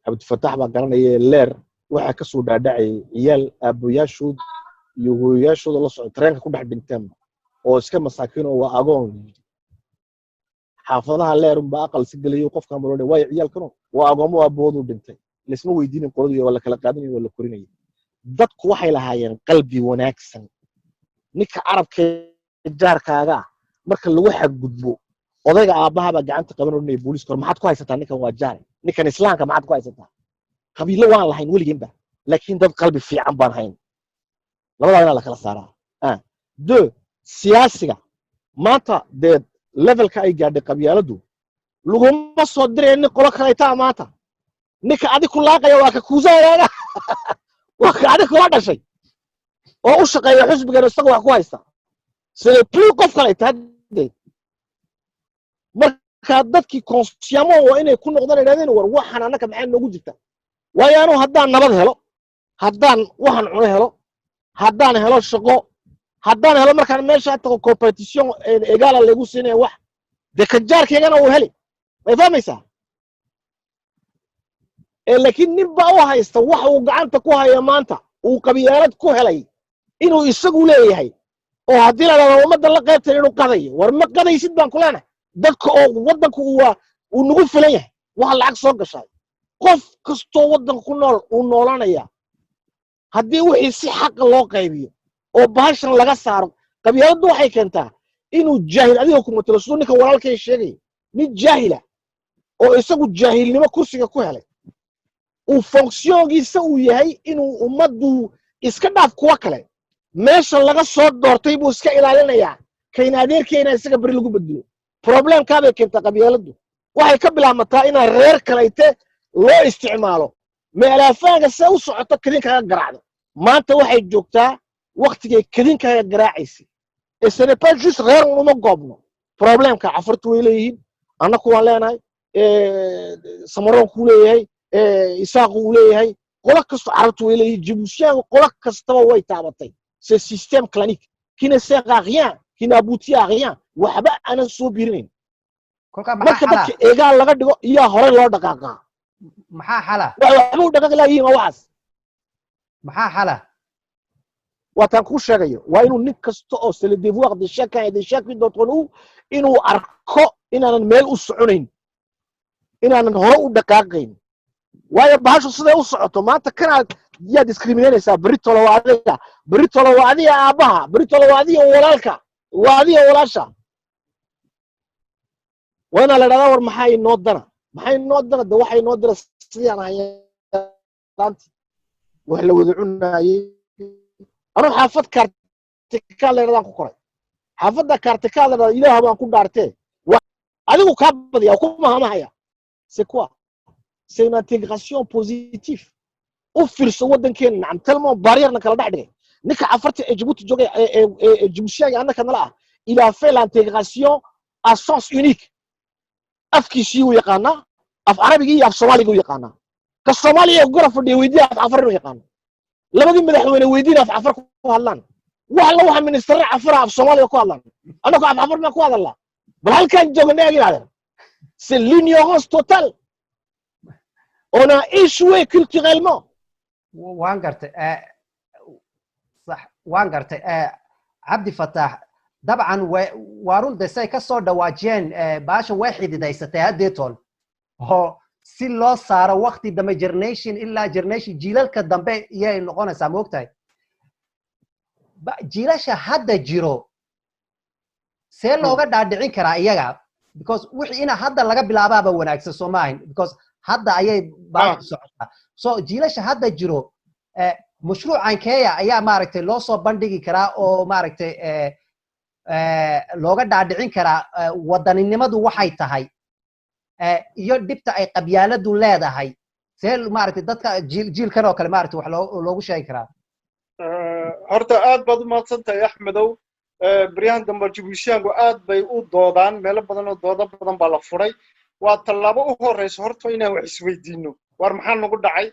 Abdulfataax baa garanaya leer waxa ka soo dhaadhacay ciyaal aabayaashood iyo hooyayaashooda la socdo tareenka ku dhex dhinteen oo iska masaakiin oo waa agoon xaafadaha leer baa aqal si galiyo qofka marone way ciyaalkano waa agoomo aaboodu dhintay la isma weydiin qoladii wala kala qaadanay wala korinay dadku waxay lahaayeen qalbi wanaagsan ninka carabka jaarkaaga marka lagu xadgudbo odayga aabaha baa gacanta qaban oo booliis kor maxaad ku haysataa ninkan waa jaar ninkan islaamka maxaad ku haysataa qabiilo waan lahayn weligiinba laakiin dad qalbi fiican baan hayn labadaana la kala saaraa siyaasiga maanta dee levelka ay gaadhay qabyaaladu laguma soo diray nin qolo kaleeta maanta ninka adig ku laaqaya waa ka kuusaayana waa ka adig kula dhashay oo u shaqeeya xusbigan isaga wax ku haysta sida plus qof kaleeta marka dadkii consciamo oo inay ku noqdaan inaadeen war waxaan anaka maxay noogu jirta waayaanu haddaan nabad helo haddaan waxaan cuno helo haddaan helo shaqo haddaan helo markaan meesha tago competition egal lagu siinay wax de ka jaarkeegana uu heli way fahmaysaa laakiin nin baa u haysta wax uu gacanta ku hayo maanta uu qabyaalad ku helay inuu isagu leeyahay oo haddii la dhahdo ummadda la qaybtan inuu qadayo war ma qadaysid baan ku leenahay dadka oo waddanku uu nagu filan yahay waxa lacag soo gashay qof kastoo waddanka ku nool uu noolanaya haddii wixii si xaq loo qaybiyo oo bahashan laga saaro qabyaaladdu waxay keentaa inuu jaahil adiga ku matalo sidoo ninka walaalkay sheegay nin jaahila oo isagu jaahilnimo kursiga ku helay uu fonksiyonkiisa uu yahay inuu ummaddu iska dhaaf kuwa kale meesha laga soo doortay buu iska ilaalinayaa kayna adeerkeena isaga bari lagu bedelo problemka bay keenta qabyaaladdu waxay ka bilaabmataa in reer kaleete loo isticmaalo meelaafaanka se u socoto kadinkaga garaacdo maanta waxay joogtaa waqtigay kadinkaga garaacaysay ee ce n'est pas juste reer uma goobno problemka cafartu way leeyihiin annaku waan leenahay samaroonku leeyahay isaaqu uu leeyahay qola kasto carabtu way leeyihiin jibuutiyaanku qola kastaba way taabatay ce système clanique qui ne sert à rien qui n'aboutit à rien waxba aanan soo birinayn marka dadka eegaan laga dhigo iyaa hore loo dhaqaaqaa maxaa xala waxba u dhaqaaqi laayihiin waxaas maxaa xala waataan kuu sheegayo waa inuu nin kasta oo c'est le devoir de chacun et de chacune d'entre nous inuu arko inaanan meel u soconayn inaanan hore u dhaqaaqayn waayo bahashu siday u socoto maanta kanaad yaa discriminaynaysaa beritolo waa adiga beritolo waa adiga aabbaha beritolo waa adiga walaalka waa adiga walaasha waa inaa la dhahdaa war maxaa inoo dana de waxay inoo dira sidaan hayaanti wax la wada cunaayey anuu xaafad kaartikaal leedadaan ku koray xaafadda kaartikaal leedada ilaah baan ku dhaartee adigu kaa badiya ku mahamahaya c'est quoi c'est une intégration positive u fiirso waddankeena nacam tellement barrière kala dhex dhigay ninka cafarta ee Djibouti joogay ee Djiboutiga annaka nala ah il a fait l'intégration à sens unique afkiisii uu yaqaanaa af carabiga iyo af soomaaliga uu yaqaanaa ka soomaaliya ee gora fadhiya weydiin af cafar inuu yaqaano labadii madaxweyne weydiin af cafar ku hadlaan waxa minister cafar af soomaaliga ku hadlaan annagu af cafar ma ku hadalnaa bal halkan joognaa ilaadan c'est l'ignorance totale on a échoué culturellement waan gartay صح waan gartay Abdi Fattah dabcan waa run desay ka soo dhawaajeen baashan way xididaysatay hadeetoon oo si loo saaro waqti dambe generation ilaa generation jiilalka dambe iyay noqonaysaa moogtahay jiilasha hadda jiro see looga dhaadhicin karaa iyaga because wixii ina hadda laga bilaabaaba wanaagsan Soomaaliya because hadda ayay baa socotaa so jiilasha hadda jiro mashruucan keeya ayaa maaragtay loo soo bandhigi karaa oo maaragtay looga dhaadhicin karaa wadaninimadu waxay tahay iyo dhibta ay qabyaaladu leedahay see maaragtay dadka jiilkan oo kale maaragtay wax loogu sheegi karaa horta aad baad u mahadsantahay Axmedow بريان دمبر جبوشيانغو آد باي او دودان ميلا بدن او دودا بدن بالا فوري waa talaabo u horeyso horta inaan wax isweydiino war maxaan nagu dhacay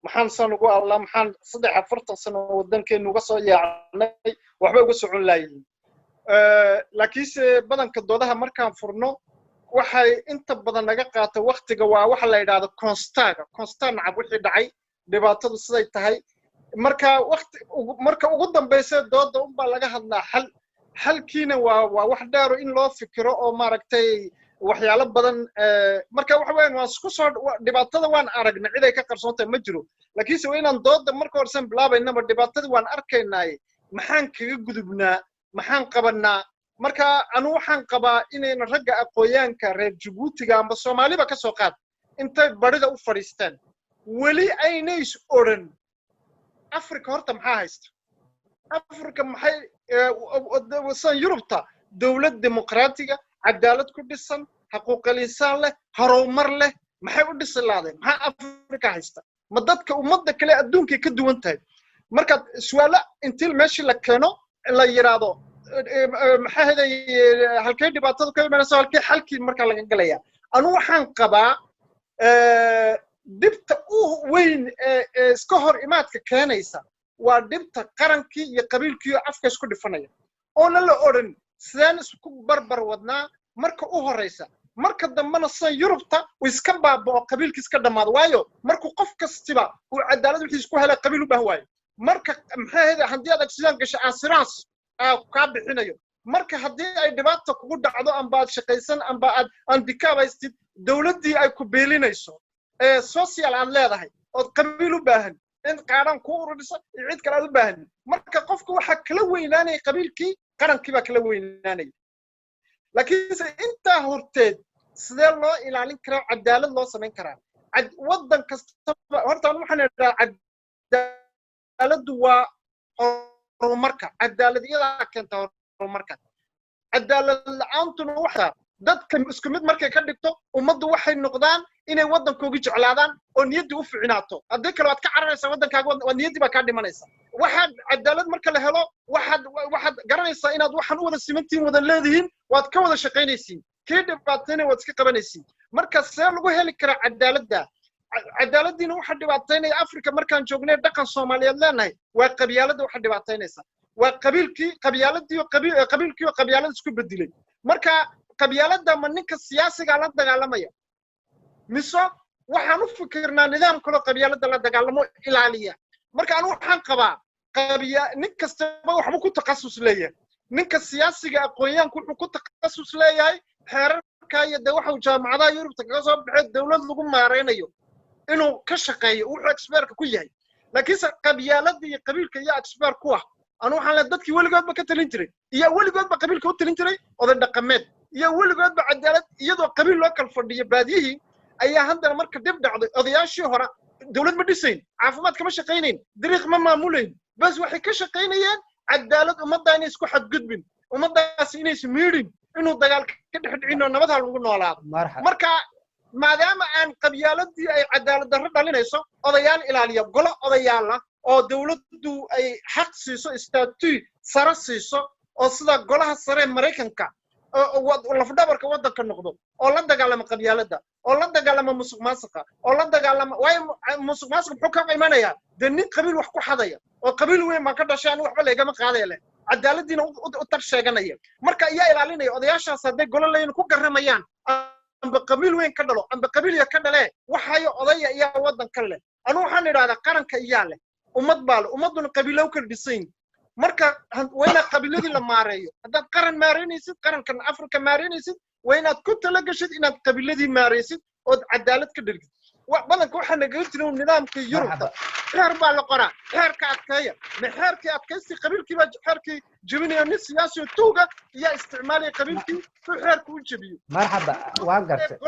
maxaan san ugu alla maxaan 3-4 sano wadankeenu uga soo yaacnay waxba uga socon laayiin laakiinse badanka doodaha markaan furno waxay inta badan naga qaato waqtiga waa waxa la yiraahdo constant nacab wixii dhacay dhibaatadu siday tahay marka ugu dambaysa dooda un baa laga hadlaa xalkiina waa wax dheer in loo fikiro oo maaragtay waxyaalo badan marka waxa weeyaan waa isku soo dhibaatada waan aragnay cid ay ka qarsoontahay ma jiro laakiinse waa inaan dooda marka horsan bilaabaynaba dhibaatada waan arkaynay maxaan kaga gudubnaa maxaan qabanaa marka anu waxaan qabaa inayna ragga aqooyaanka reer Djibouti amba Soomaaliba ka soo qaad intay barida u fariistaan wali aynay oran Afrika horta maxaa haysta Afrika maxay san Yurubta dawlad dimuqraadiga cadaalad ku dhisan xuquuqul insaan leh horumar leh maxay u dhislaadeen maxaa Afrika haysta ma dadka ummadda kale adduunka ka duwan tahay marka su'aalo intii meeshii la keeno la yiraahdo maxaa haday halkay dhibaatada ka imanayso halkay xalkii marka laga galaya anu waxaan qabaa dibta weyn iska hor imaadka keenaysa waa dibta qarankii iyo qabiilkii afka isku dhifanaya oo la oran sidaan isku barbar wadnaa marka u horeysa marka dambana san Yurubta oo iska baaboo qabiilkiis ka dhamaad waayo markuu qof kastiba uu cadaalad wixii isku helay qabiil u baahan waayo marka maxay ahayd haddii aad accident gasho assurance ka bixinayo marka haddii ay dhibaato kugu dhacdo amba aad shaqaysan amba aad handicap haystid dawladdii ay ku beelinayso social aad leedahay oo qabiil u baahan in qaadan ku ururiso cid kale u baahan marka qofku waxa kala weynaanay qabiilkii qarankii baa kala weynaanay laakiin inta horteed sidee loo ilaalin karaa cadaalad loo samayn karaa waddan kasta horta waxaan idhaa cadaaladu waa horumarka cadaaladiyada keenta horumarka cadaalad la'aantuna waxa dadka isku mid markay ka dhigto ummaddu waxay noqdaan inay waddankooga jeclaadaan oo niyadii u fiicnaato haddii kale waad ka cararaysaa waddankaaga waa niyadii baa kaa dhimanaysa waxaad cadaalad marka la helo waxaad garanaysaa inaad waxaan u wada simantiin wada leedihiin waad ka wada shaqaynaysiin kii dhibaatayna waad iska qabanaysiin marka see lagu heli karaa cadaaladda cadaaladdiina waxa dhibaataynaya afrika markaan joognay dhaqan soomaaliyeed leenahay waa qabyaaladda waxa dhibaataynaysa waa qabiilkii qabyaalad isku bedelay marka qabyaaladda ma ninka siyaasiga la dagaalamaya mise waxaan u fikirnaa nidaam kale qabyaaladda la dagaalamo ilaaliya marka anu waxaan qabaa nin kastaba waxba ku takhasus leeyahay ninka siyaasiga aqoonyahanku wuxuu ku takhasus leeyahay xeerarka iyo de waxa jaamacadaha Yurubta kaga soo baxay dawlad lagu maareynayo inuu ka shaqeeyo wuxuu expert ku yahay laakiin qabyaaladda iyo qabiilka iyo expert ku ah anu waxaan leeyahay dadkii weligoodba ka talin jiray iyo weligoodba qabiilka u talin jiray oday dhaqameed iyo weligoodba cadaalad iyadoo qabiil loo kala fadhiyo baadiyihii ayaa haddana marka dib dhacday odayaashii hore dawlad ma dhisayn caafimaad kama shaqaynayn dariiq ma maamulayn bas waxay ka shaqaynayeen cadaalad ummadda inay isku xadgudbin ummaddaas inay ismiidhin inuu dagaal ka dhex dhicin oo nabad lagu noolaado marka maadaama aan qabyaaladii ay cadaalad darro dhalinayso odayaal ilaaliya golo odayaal ah oo dawladdu ay xaq siiso statute sare siiso oo sida golaha sare Mareykanka oo lafdhabarka waddanka noqdo oo la dagaalama qabyaaladda oo la dagaalama musuqmaasuqa oo la dagaalama way musuqmaasuqa wuxuu ka imanaya nin qabiil wax ku xadaya oo qabiil weyn ma ka dhashaan waxba leegama qaadayle cadaaladdiina u tar sheeganaya marka ayaa ilaalinaya odayaashaas hadday golo leeyin ku garamayaan amba qabiil weyn ka dhalo amba qabiil ya ka dhale waxayo odaya ayaa waddanka leh anu waxaan idhaahdaa qaranka iyaa leh ummad baa leh ummaduna qabiilow kala dhisayn marka wayna qabiiladii la maareeyo haddaad qaran maareynaysid qarankan afrika maareynaysid waynaad ku tala gashid inaad qabiiladii maareysid ood cadaalad ka dhigtid badanka waxaa nagaga jira nidaamkii Yurubta xeer baa la qoraa xeerka adkeeya ma xeerkii adkaysi qabiilkii baa xeerkii jabinaya nin siyaasi tuuga iyo isticmaalaya qabiilkii si xeerku u jabiyo marxaba waan gartay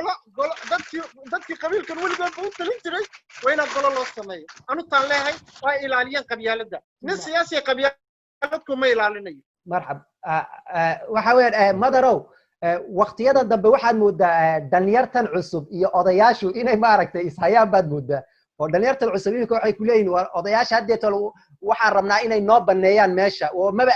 dadkii qabiilkan weligood u talin jiray wayna golo loo sameeyo anu taan leeyahay waa ilaaliyaan qabyaaladda nin siyaasi qabyaaladku ma ilaalinayo marxab waxa weeyaan madarow waqtiyadan dambe waxaad moodaa dhalinyartan cusub iyo odayaashu inay maaragtay ishayaan baad moodaa oo dhalinyartan cusub iminka waxay ku leeyihiin odayaasha haddeeto waxaan rabnaa inay noo baneeyaan meesha oo maba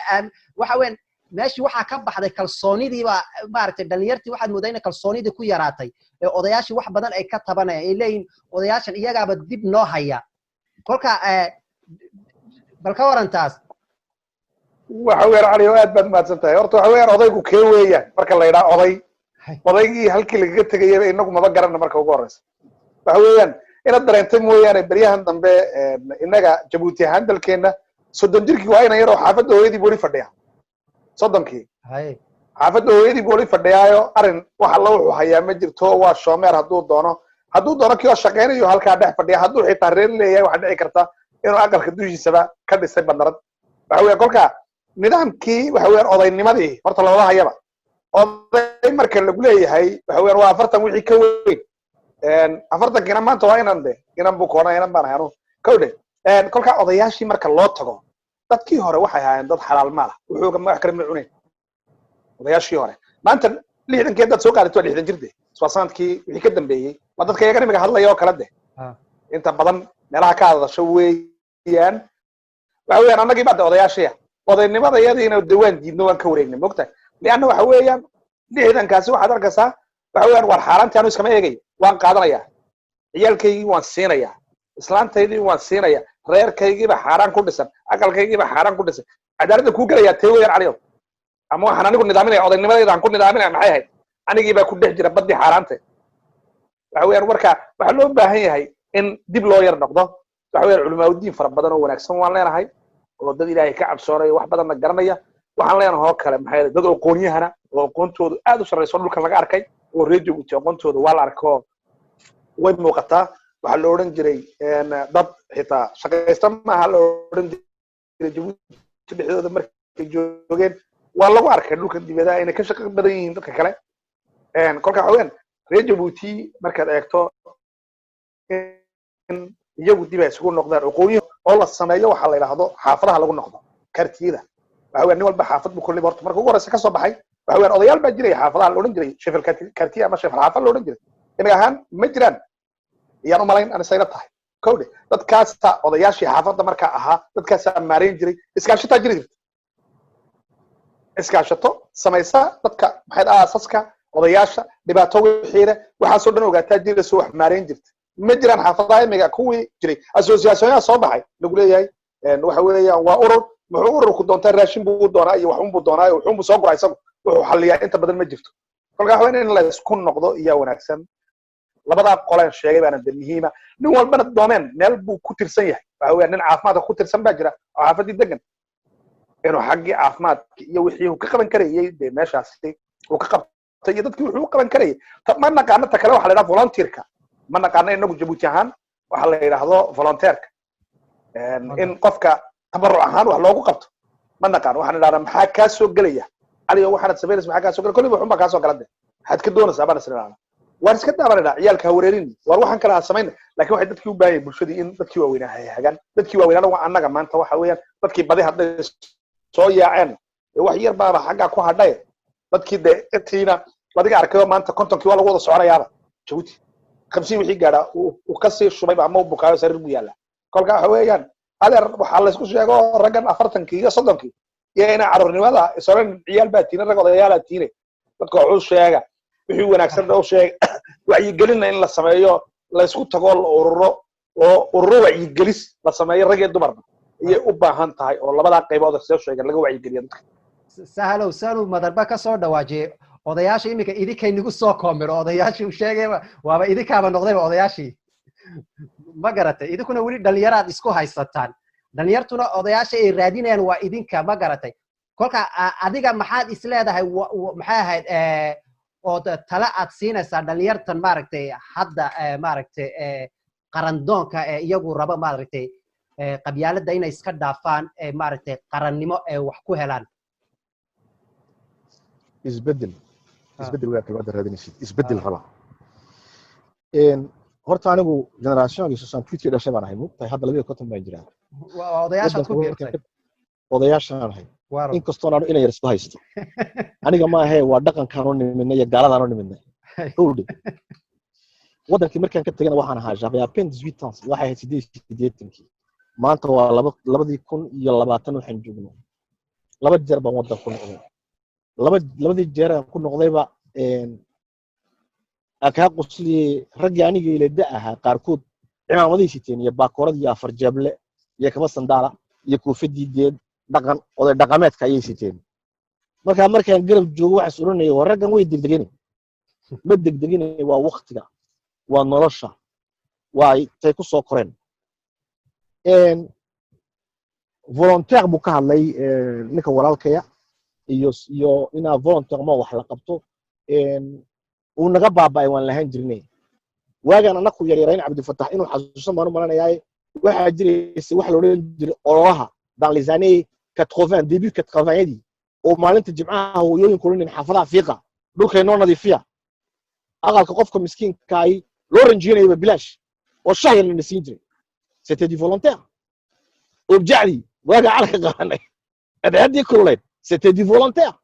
waxa weeyaan meeshii waxaa ka baxday kalsoonidii baa maaragtay dhalinyartii waxaad moodaa inay kalsoonidii ku yaraatay ee odayaashii wax badan ay ka tabanayaan ay leeyihiin odayaashan iyagaaba dib noo haya kolka bal ka waran taas waxa weeyaan cali aad baad mahadsantahay horta waxa weeyaan odaygu kee weeyaan marka la yidhaha odaygii halkii lagaga tegayaba inagu maba garanna marka ugu horeysa waxa weeyaan inaad dareentay mooyaane beryahan dambe innaga jabuuti ahaan dalkeenna 30 jirkii waa inan yaroo xaafadda hooyadii buu weli fadhiyaa 30kii xaafadda hooyadii buu weli fadhiyaayo arrin wax alla wuxuu hayaa ma jirto waa shoomeer hadduu doono kii oo shaqaynayo halkaa dhex fadhiya hadduu xitaa reer leeyahay waxaa dhici karta inuu aqalka dushiisaba ka dhisay bandarad waxa weeyaan kolka nidaamkii waxa weeyaan odaynimadii horta looga hayaba oday marka lagu leeyahay waxa weeyaan waa 40 wixii ka weyn 40kiina maanta waa inan buu koona inan baan hayno kowde kolka odayaashii marka loo tago dadkii hore waxay ahaayeen dad xalaal maal ah wuxuu wax kale ma cuneen odayaashii hore maanta 60 dad soo qaadato 60 jirde sanadkii wixii ka dambeeyay waa dadka iyaga imiga hadlaya oo kala inta badan meelaha ka hadasho weeyaan waxa weeyaan annagii baad odayaashii odaynimada iyadiina dawaan diidno waan ka wareegnay mogtahay leanna waxa weeyaan 60kaasi waxaad arkaysaa waxa weeyaan war xaaraantii anu iskama eegay waan qaadanayaa ciyaalkaygii waan siinayaa islaantaydii waan siinayaa reerkaygiiba xaaraan ku dhisan aqalkaygiiba xaaraan ku dhisan cadaaladda kuu gelayaa tee weeyaan caliyow ama waxaan anigu nidaaminaya odaynimadayda aan ku nidaaminaya maxay ahayd anigiibaa ku dhex jira baddii xaaraanta waxa weeyaan marka waxaa loo baahan yahay in dib loo yar noqdo waxa weeyaan culimaa diin fara badan oo wanaagsan waan leenahay oo dad ilaahay ka cabsoonaya wax badanna garanaya waxaan leenahay oo kale maxay dad aqoonyahana oo aqoontoodu aad u sarreyso dhulka laga arkay oo radio u aqoontooda waa la arko way muuqataa waxa la oran jiray dad xitaa shaqaysta maaha la oran jiray Djibouti dhexdooda markay joogeen waa lagu arkay dhulka dibadda inay ka shaqo badan yihiin dadka kale kolka haween reer Djibouti markaad eegto iyagu dib ay isugu noqdaan aqoonyo oo la sameeyo waxa la yiraahdo xaafadaha lagu noqdo kartiyada waxa weyn nin walba xaafad buu kulli horta markuu horeysa ka soo baxay waxa weyn odayaal baa jiray xaafadaha la oran jiray shefel kartiya ama shefel xaafad la oran jiray in ahaan ma jiraan yaan u malayn aan sayla tahay kowde dadkaas odayaashii xaafadda marka ahaa dadkaas maareyn jiray iskaashataa jiray iskaashato samaysa dadka maxay aasaska odayaasha dhibaato wixiina waxa soo dhan ogaataa jiray soo wax maareyn jirtay ma jiraan xaafadaha imiga kuwii jiray association soo baxay lagu leeyahay waxa weeyaan waa urur muxuu ururku doontaa raashin buu doonaa iyo waxun buu doonaa wuxuu soo guray isagu wuxuu xalliyaa inta badan ma jirto kolka waxa weyn in la isku noqdo iyo wanaagsan labada qolaan sheegay baana muhiima nin walbana doomeen meel buu ku tirsan yahay waxa weeyaan nin caafimaad ku tirsan baa jira oo xaafadii degan inuu xaqi caafimaadka iyo wixii uu ka qaban karayay de meeshaasi uu ka qabtay iyo dadkii wuxuu qaban karayay ma naqaano ta kale waxa la yiraahdaa volunteerka ma naqaano inagu Djibouti ahaan waxa la yiraahdo volunteerka in qofka tabarruc ahaan wax loogu qabto ma naqaano waxaan idhaahdaa maxaa ka soo galaya aliyo waxaad sameynaysaa maxaa ka soo galay kulli wuxuu ma ka soo galay waxaad ka doonaysaa baan isla waan iska daabanayna ciyaalka wareerin war waxaan kala sameyn laakiin waxay dadkii u baayay bulshadii in dadkii waaweynaa hagan dadkii waaweynaa waa annaga maanta waxa weeyaan dadkii badi hadday soo yaaceen wax yar baa xagga ku hadhay dadkii deetiina ladiga arkayo maanta kontonkii waa lagu wada soconayaaba Djibouti 50 wixii gaara uu ka sii shubay ama uu bukaayo sariir buu yaala kolka waxa weeyaan adeer waxa la isku sheego raggan 40kii iyo 30kii iyo ina carruurnimada isooran ciyaal baa tiina rag odayaal tiina dadka wuxuu sheega wixii wanaagsan oo sheeg wacyi gelina in la sameeyo la isku tago ururo oo ururo wacyi gelis la sameeyo rag iyo dumarba iyo u baahan tahay oo labada qaybood soo sheegan laga wacyi geliyo dadka sahalo madarba ka soo dhawaajay odayaasha imika idinkay nagu soo koomiro odayaashii u sheegay waaba idinkaaba noqdayba odayaashii ma garatay idinkuna weli dhalinyaraad isku haysataan dhalinyartuna odayaasha ay raadinayaan waa idinka ma garatay kolka adiga maxaad isleedahay maxay ahayd oo tala aad siinaysaa dhalinyartan maaragtay hadda maaragtay qarandoonka iyagu raba maaragtay qabyaaladda inay iska dhaafaan maaragtay qarannimo wax ku helaan isbedel waa kalwada raadinaysid isbedel raba horta anigu generationkii soo santuuti dhashay baan ahay mugtahay hadda 20 baan jiraa odayaasha ku biirtay odayaashan ahay in kastoo aan inay yarso haysto aniga ma ahay waa dhaqankan oo niminay gaaladaan oo niminay howdhi wadankii markaan ka tagana waxaan ahaa j'avais à peine 18 ans waxay ahayd 18 maanta waa 2020 waxaan joognaa laba jeer baan wadan ku noqday labadii jeer aan ku noqdayba aka qosli rag aniga ila da'aha qaarkood ciidamadii siteen iyo baakoorad iyo afar jable iyo kaba sandaala iyo koofadiideed dhaqan oday dhaqameedka ayay siteen markaan garab joogo waxa suranay raggan way degdegeen ma degdegeen waa waqtiga waa nolosha waa tay ku soo koreen volunteer buu ka hadlay ninka walaalkaya iyo ina volunteer ma wax la qabto uu naga baabay waan lahayn jirnay waagan anaku yareerayn Abdi Fattah inuu xasuusan maanu malanayaay waxa jiray wax la oran jiray ololaha dans les années 80 début 80 oo maalinta jimcaha hooyooyin kulin xaafadaha fiiqa dhulka inoo nadiifiya aqalka qofka miskiinka ay loo ranjinayba bilaash oo shahir la siin jiray c'était du volontaire objecti waaga calka qaanay adadii kulay c'était du volontaire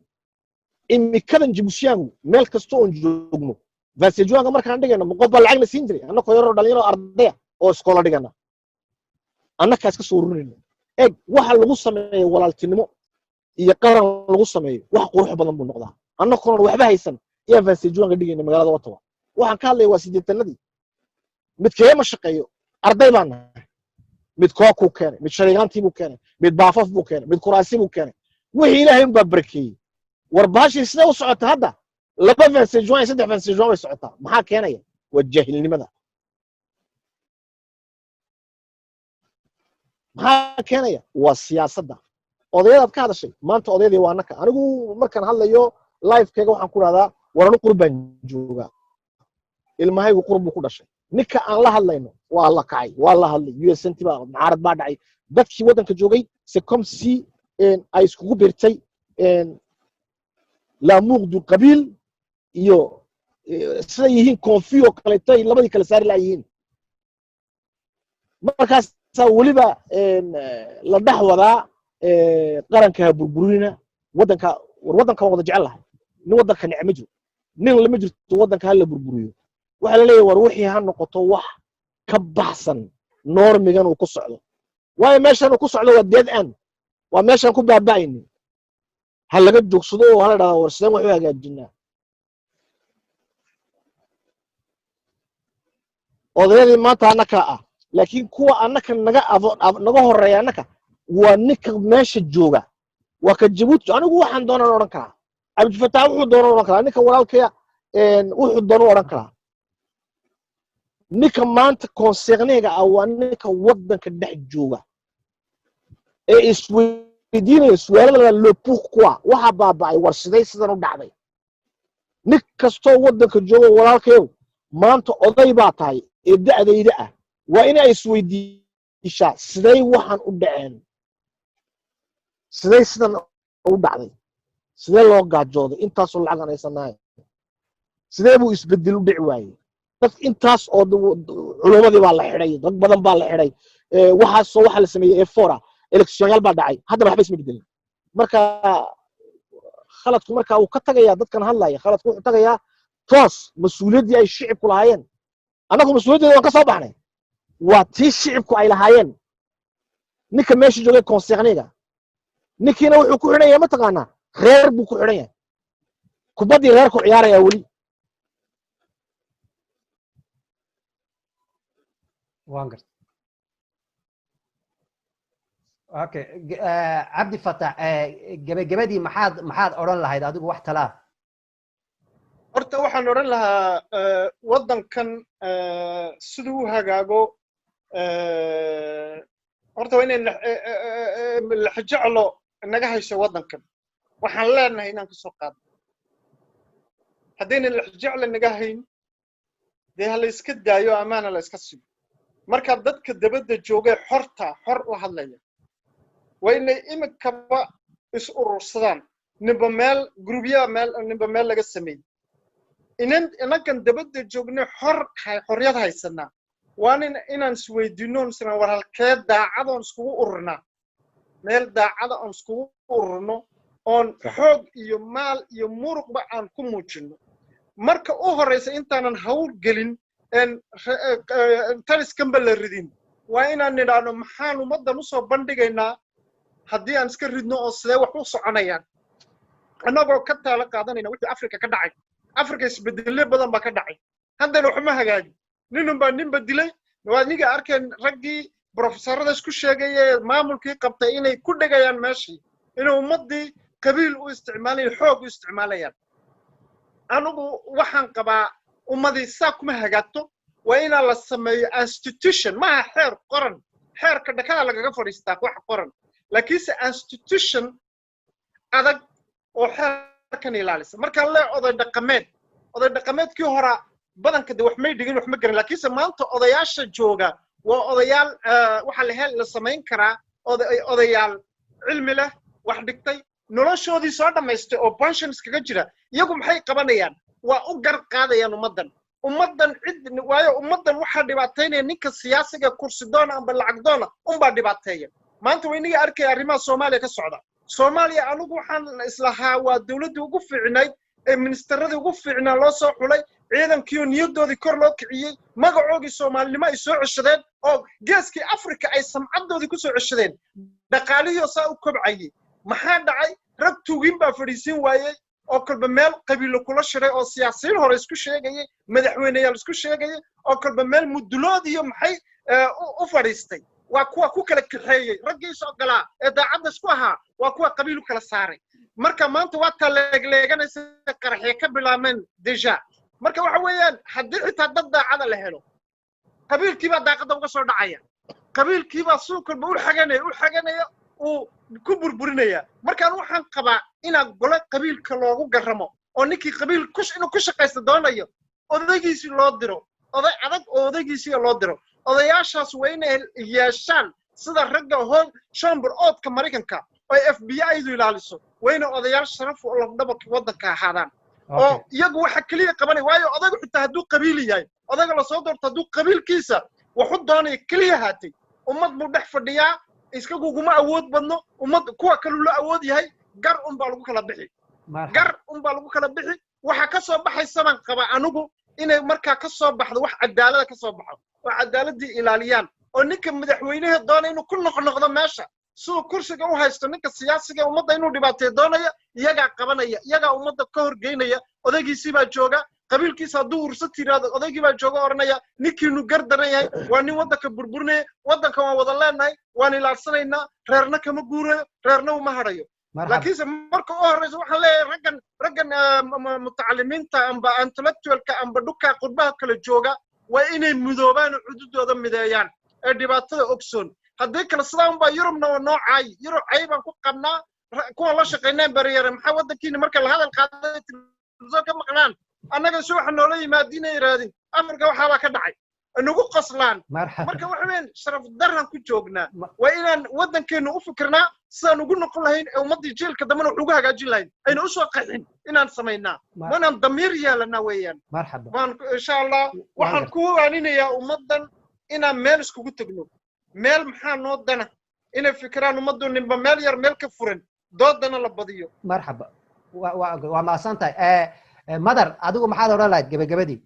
imikadan Djiboutiyaangu meel kasto oo joogno vasejuanga markaan dhigano qof lacag la siin jiray annako yaro dhalinyaro arday oo iskool dhigana annaka iska soo rurinayna waxa lagu sameeyo walaaltinimo iyo qaran lagu sameeyo wax qurux badan buu noqdaa annako waxba haysan iyo vasejuanga dhigayna magaalada Ottawa waxaan ka hadlay waa 80-nadii mid keema shaqeeyo arday baan mid kooku keenay mid shariigantii buu keenay mid baafaf buu keenay mid kuraasi buu keenay wixii Ilaahay baa barkeeyay warbaashi sida u socota hadda laba vasejuan saddex vasejuan way socotaa maxaa keenaya waa jahilnimada maxaa keenaya waa siyaasadda odayadaad ka hadashay maanta odaydii waa annaka anigu markaan hadlayo live-kayga waxaan ku dhahdaa waranu qurbaan joogaa ilmahaygu qurb buu ku dhashay ninka aan la hadlayno waa la kacay waa la hadlay USNT baa mucaarad baa dhacay dadkii waddanka joogay c'est comme si ay iskugu birtay l'amour du qabiil iyo sida yihiin confio kaleeto labadii kala saari laayihiin markaasaa weliba la dhex wadaa qaranka burburina waddanka waddanka wada jecel lahay nin waddanka nicmo jiro nin lama jirto waddanka hala burburiyo waxa la leeyahay war wixii ha noqoto wax ka baxsan normigan uu ku socdo waayo meeshan uu ku socdo waa dead end waa meeshan ku baaba'ayni ha laga joogsado oo hala dhaado war sideen wax u hagaajinaa odayadii maanta annaka ah laakiin kuwa annaka naga horeeya annaka waa ninka meesha jooga waa ka Djibouti anigu waxaan doonaan oran karaa Abdi Fattah wuxuu doonaan oran karaa ninka walaalkaya wuxuu doonaan oran karaa ninka maanta concernéga ah waa ninka waddanka dhex jooga ee isweydiinaya su'aalada le pourquoi waxa baaba'ay war sidee sidan u dhacday nin kastoo waddanka jooga walaalkayow maanta oday baa tahay ee da'dayda ah waa in ay isweydiishaa sidee waxaan u dhaceen sidee sidan u dhacday sidee loo gaajooday intaasoo lacag aan haysanahay sidee buu isbedel u dhici waayey dad intaas oo culumadii baa la xidhay dad badan baa la xidhay waxaasoo waxa la sameeyey efora electionyaal baa dhacay haddana waxba isma bedelin marka khaladku marka uu ka tagayaa dadkan hadlaya khaladku wuxuu tagayaa toos mas-uuliyaddii ay shicibku lahaayeen annagu mas-uuliyaddeeda waan ka soo baxnay waa tii shicibku ay lahaayeen ninka meesha joogay concernéga ninkiina wuxuu ku xidhan yahay mataqaanaa reer buu ku xidhan yahay kubaddii reerku ciyaarayaa weli waan garta okay Abdi Fattah gabagabadii maxaad odhan lahayd adigu wax talaa horta waxaan odhan lahaa waddankan siduu u hagaago horta waa inay laxjeclo naga hayso waddankan waxaan leenahay inaan ka soo qaadno haddayna laxjeclo naga hayn dee ha la iska daayo amaana la iska sibo marka dadka dabadda joogay xor u hadlaya waa inay iminkaba is urursadaan ninba meel laga sameeyey inankan dabadda joognay xorriyad haysanaa waa inaan isweydiino isna war halkee daacadoon iskugu ururnaa meel daacada oon iskugu ururno oon xoog iyo maal iyo muruqba aan ku muujinno marka u horeysa intaanan hawl gelin taliskanba la ridin waa inaan nidhaahno maxaan ummaddan u soo bandhigaynaa haddii aan iska ridno oo sidee wax u soconayaan annagoo ka taalo qaadanayna wixii afrika ka dhacay afrika isbedello badan baa ka dhacay haddana waxma hagaagin ninunbaa ninba dilay waa niga arkeen raggii profesorada isku sheegaya maamulkii qabtay inay ku dhegayaan meeshii inay ummaddii qabiil u isticmaalayaan xoog u isticmaalayaan anigu waxaan qabaa ummadii saa kuma hagaagto waa inaa la sameeyo institution maaha xeer qoran xeerka dhakada lagaga fadhiistaa wax qoran laakiinse institution adag oo xeerkan ilaalisa markaan lee oday dhaqameedkii hora badanka de wax may dhigin wax ma garan laakiinse maanta odayaasha jooga waa odayaal waxa la samayn karaa odayaal cilmi leh wax dhigtay noloshoodii soo dhamaystay oo pensions kaga jira iyagu maxay qabanayaan waa u gar qaadayaan ummaddan waayo ummaddan waxaa dhibaateynaya ninka siyaasiga kursi doona amba lacag doona unbaa dhibaateeya maanta wayniga arkaya arrimaha soomaaliya ka socda soomaaliya anigu waxaan islahaa waa dawladdii ugu fiicnayd ee ministeradii ugu fiicnaa loo soo xulay ciidankiioo niyaddoodii kor loo kiciyey magacoogii soomaalinimo ay soo ceshadeen oo geeskii afrika ay samcaddoodii ku soo ceshadeen dhaqaalihii saa u kobcayey maxaa dhacay rag tuugin baa fadhiisin waayey oo kolba meel qabiilo kula shiray oo siyaasiyiin hore isku sheegayay madaxweyneyaal isku sheegayay oo kolba meel mudulood iyo maxay u fadhiistay waa kuwa ku kala kaxeeyey raggii soo galaa ee daacadda isku ahaa waa kuwa qabiil u kala saaray marka maanta waa taa leegleeganaysa qaraxye ka bilaabmeen deja marka waxa weeyaan haddii xitaa dad daacada la helo qabiilkii baa daaqadda uga soo dhacaya qabiilkiibaa suuqalba u xaganaya uu ku burburinaya markaan waxaan qabaa inaa gole qabiilka loogu garamo oo ninkii qabiil inuu ku shaqaysta doonayo odaygiisii loo diro oday adag oo odaygiisii loo diro odayaashaas waa inay yeeshaan sida ragga chamber oodka Mareykanka oo FBI du ilaaliso waa inay odayaal sharaf oo lafdhabarka waddanka ahaadaan oo iyagu waxa kaliya qabanay waayo odaygu xitaa hadduu qabiil yahay odayga la soo doorto hadduu qabiilkiisa wuxuu doonay kaliya haatay ummad buu dhex fadhiyaa iskaguguma awood badno ummad kuwa kale loo awood yahay gar baa lagu kala bixi baa lagu kala bixi waxa ka soo baxaysa baan qaba anigu inay markaa ka soo baxdo wax cadaalad ka soo baxo oo cadaaladii ilaaliyaan oo ninka madaxweynaha doonay inuu ku noqnoqdo meesha soo kursiga u haysto ninka siyaasiga ummadda inuu dhibaateeyo doonaya iyaga qabanaya iyaga ummadda ka horgeynaya odaygiisii baa jooga qabiilkiisa hadduu ursa tiraado odaygii baa jooga oranaya ninkiinu gardaran yahay waa nin waddanka burburinaya waddanka waan wada leenahay waan ilaalsanaynaa reerna kama guurayo reerna uma harayo laakiinse marka u horeysa waxaan leeyahay raggan mutacalimiinta amba intellectualka amba dhulka qurbaha kala jooga waa inay midoobaan cududooda mideeyaan ee dhibaatada ogsoon haddii kale sidaan baa Yurubna waa noocay Yurub ay baan ku qabnaa kuwa la shaqeynaa bariyare maxaa waddankiina marka la hadal qaaday soo ka maqnaan annaga soo waxa noola yimaadina yiraadin Afrika waxa la ka dhacay inagu qaslaan marka waxa weyn sharaf daran ku joognaa waa inaan waddankeena u fikirnaa sidaan ugu noqon lahayn ummadii jeelka damana wax ugu hagaajin lahayn ayna u soo qaxin inaan sameynaa wanaan damiir yeelana weeyaan waan insha Allah waxaan ku waaninayaa ummadan inaan meel iskugu tagno meel maxaa noo dana inay fikiraan ummaddu ninba meel yar meel ka furan doodana la badiyo marxaba waa maasantahay madar adigu maxaad oran lahayd gabagabadii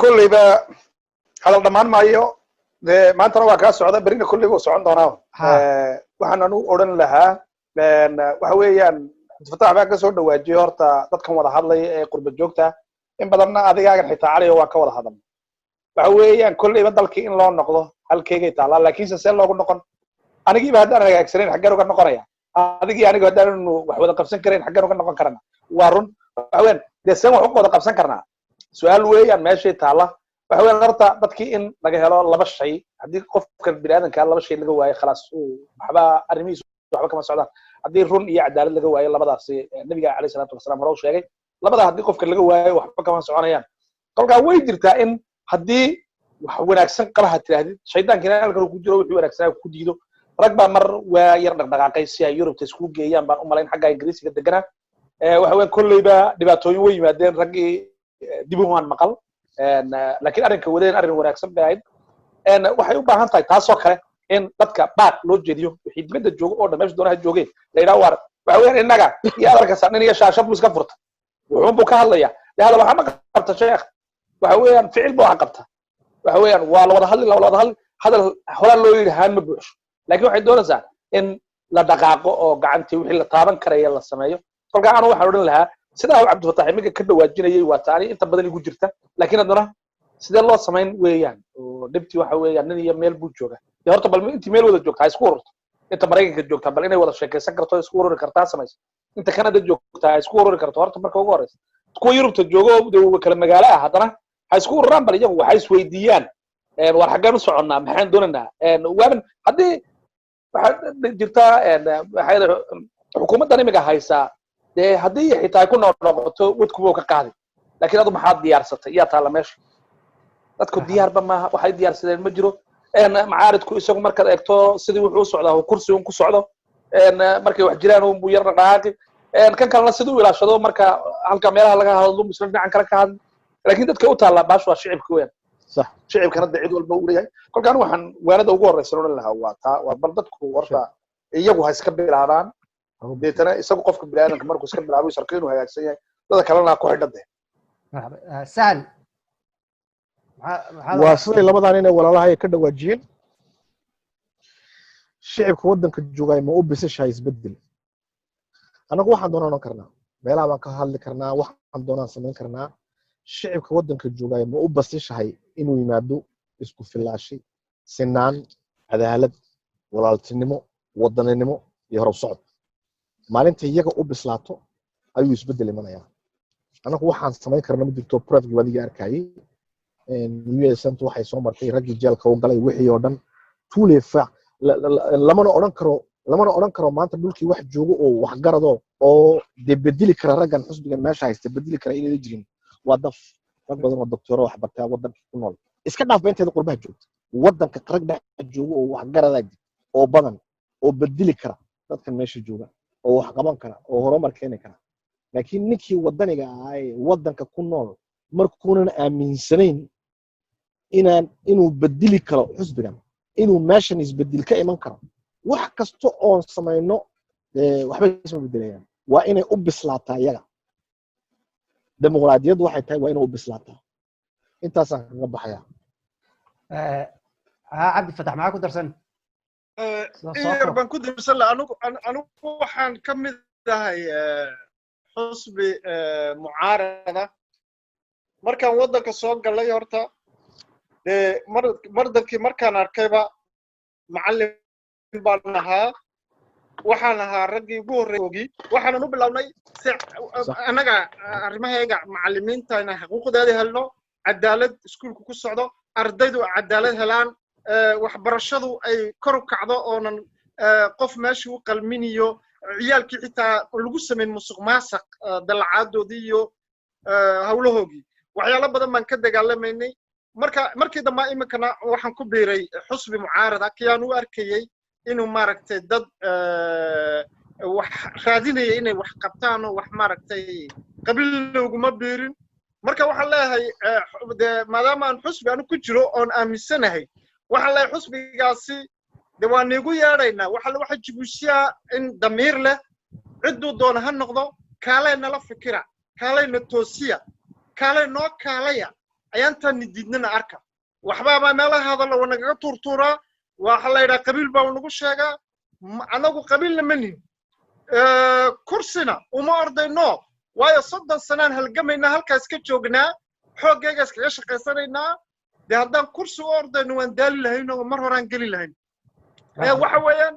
kulliba hadal dhamaan maayo maantana waa kaa socda berina kulliba uu socon doonaa waxaan anu odhan lahaa waxa weeyaan fataax baa ka soo dhawaajiyay horta dadkan wada hadlaya ee qurba joogta in badanna adigaagan xitaa caliyo waa ka wada hadal waxa weeyaan kulliba dalkii in loo noqdo halkeegay taalaa laakiinse see loogu noqon anigiiba haddaan hagaagsanayn xaggeen uga noqonaya adigii anigu haddaan wax wada qabsan karayn xaggeen uga noqon karana waa run waxa weeyaan dee seen wax u wada qabsan karnaa su'aal weeyaan meeshay taala waxa weeyaan horta dadkii in laga helo laba shay haddii qofka bini'aadanka laba shay laga waayo khalaas waxba arrimihiisu waxba kama socdaan haddii run iyo cadaalad laga waayo labadaasi nabiga calayhi salaatu wasalaam hore u sheegay labada haddii qofka laga waayo waxba kama soconayaan kolkaa way jirtaa in haddii wax wanaagsan qalaha tirahdid shaydaankiina halkan ku jiro wixii wanaagsan ku diido rag baa mar waa yar dhaqdhaqaaqay si ay Yurubta isku geeyaan baan u malayn xagga Ingiriisiga deganaa waxa weyn kullayba dhibaatooyin way yimaadeen raggii dib u waan maqal laakiin arrinka wadeen arrin wanaagsan bay ahayd waxay u baahan tahay taasoo kale in dadka baad loo jeediyo wixii dibadda joogo oo dhameesh doonaha joogeen la yiraahdo war waxa weyn innaga iyo adarka sanin iyo shaashad buu iska furta wuxuu buu ka hadlayaa hada waxa ma qabta sheekh waxa weeyaan ficil buu qabta waxa weeyaan waa la wada hadal hore loo yiri haan ma buuxsho laakiin waxay doonaysaa in la dhaqaaqo oo gacantii wixii la taaban karaya la sameeyo kolkaa anu waxaan odhan lahaa sidaa Cabdi Fataax imiga ka dhawaajinayay waa taani inta badan igu jirta laakiin haddana sidee loo samayn weeyaan oo dhibtii waxa weeyaan nin iyo meel buu jooga iyo horta bal intii meel wada joogtaa isku ururto inta Mareykanka joogta bal inay wada sheekaysan karto isku ururi kartaa samayso inta Canada joogta isku ururi karto horta marka ugu horeysa kuwa Yurubta joogo kala magaalo ah haddana ha isku ururaan bal iyagu waxay isweydiiyaan war xaggaan u soconnaa maxaan doonaynaa waaban haddii waxaa jirtaa waxay xukuumaddan imiga haysaa dee haddii xitaa ku noqoto wadkuba ka qaaday laakiin adu maxaad diyaarsatay yaa taala meesha dadku diyaarba maaha waxay diyaarsadeen ma jiro macaaridku isagu markaad eegto sidii wuxuu u socdaa kursi un ku socdo markay wax jiraan un buu yar dhaqaaqi kan kalena sidii u ilaashado marka halka meelaha laga hadlo muslim dhinacan kale ka hadlo laakiin dadka u taala baash waa shicibka weyn صح shicibkana cid walba u leeyahay kolkaan waxaan waanada ugu horeysan oo lahaa waa bal dadku horta iyagu ha iska bilaabaan deetana isagu qofka bini'aadanka markuu iska bilaabo isarka inuu hagaagsan yahay dadka kalena ku xidhade sahal waa sidii labadan inay walaalahay ka dhawaajiyeen shicibka waddanka joogay ma u bisashay isbedel anagu waxaan doonaan karnaa meelaha baan ka hadli karnaa waxaan doonaan samayn karnaa shicibka waddanka joogay ma u basashay inuu yimaado isku filaashi sinaan cadaalad walaaltinimo wadaninimo iyo hor socod maalinta iyaga u bislaato ayuu isbedel imanayaa anagu waxaan samayn karnaa ma jirto project wadiga arkayay USNT waxay soo martay raggii jeelka u galay wixii oo dhan tuulefa lamana oran karo maanta dhulkii wax joogo oo wax garado oo bedeli kara raggan xusbigan meesha haysta bedeli kara inay jirin waa daf rag badan oo doctoro wax bartaa wadanka ku nool iska dhaaf beenteeda qurbaha joogta wadanka rag dhex joogo oo wax garada oo badan oo bedeli kara dadkan meesha jooga oo wax qaban kara oo horumar keeni kara laakiin ninkii wadaniga ahay wadanka ku nool markuunan aaminsanayn inuu bedeli karo xusbigan inuu meeshan isbedel ka iman karo wax kasto oo sameeyno waxba isma bedelayaan waa inay u bislaataa iyaga dimuqraadiyadu waxay tahay waa inay u bislaataa intaasaan kaga baxaya cabdi fatax maxaa ku darsan baan ku darsan la anigu waxaan ka mid ahay xusbi mucaarada markaan wadanka soo galay horta mardankii markaan arkayba macallin baan ahaa waxaan ahaa raggii ugu horreeyay waxaan u bilownay anaga arrimahayga macallimiinta inaan xuquuqdeeda helno cadaalad iskuulku ku socdo ardaydu cadaalad helaan waxbarashadu ay kor u kacdo oonan qof meesha u qalminiyo ciyaalkii xitaa lagu sameyn musuqmaasuq dalacadoodii iyo hawlahoogii waxyaalo badan baan ka dagaalamaynay markii dambe iminkana waxaan ku biiray xusbi mucaarada kiyaan u arkayay inuu maaragtay dad wax raadinaya inay wax qabtaan oo wax maaragtay qabiil looguma biirin marka waxaan leeyahay maadaama aan xusbi anu ku jiro oon aaminsanahay waxaan leeyahay xusbigaasi de waan igu yeedhaynaa waxa jibuushiyaa in damiir leh cidduu doona ha noqdo kaalay nala fikira kaalay na toosiya kaalay noo kaalaya ayaantaan diidnana arka waxbaabaa meelaha hadalla waa nagaga tuurtuuraa waxa la yidhaha qabiil baa nagu sheegaa anagu qabiilna ma nihin kursina uma ordayno waayo 30 sanaan halgamaynaa halkaas ka joognaa xooggeega iskaga shaqaysanaynaa dee haddaan kursi u ordayno waan daali lahayn oo mar horaan geli lahayn waxa weeyaan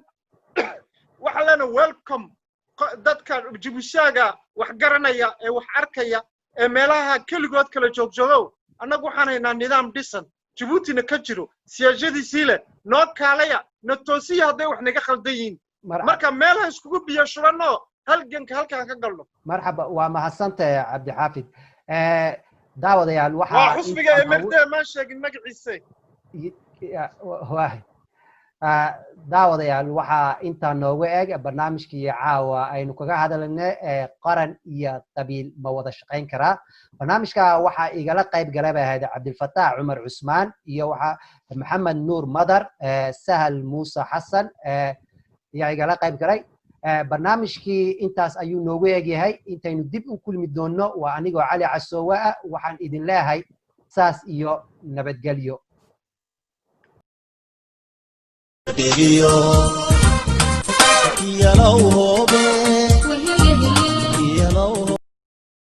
waxa leena welcome dadka jibuushaaga wax garanaya ee wax arkaya ee meelaha keligood kala joogjoogow annagu waxaan haynaa nidaam dhisan jibuutina ka jiro siyaasadiisii leh noo kaalaya na toosiya hadday wax naga khaldan yihiin marka meelaha iskugu biyo shubanno halganka halkaan ka galno marxaba waa mahadsantahay cabdixaafid daawadayaal waa xusbiga emirte ma sheegin magaciisa daawadayaal waxaa intaa nooga eg barnaamijkii caawa aynu kaga hadalnay qaran iyo qabiil ma wada shaqayn karaa barnaamijka waxaa igala qayb galay bay ahayd cabdilfataax cumar cusmaan iyo waxaa maxamed nuur madar sahal muuse xasan ayaa igala qayb galay barnaamijkii intaas ayuu noogu egyahay intaynu dib u kulmi doonno waa anigoo cali casoowe ah waxaan idin leeyahay saas iyo nabadgelyo.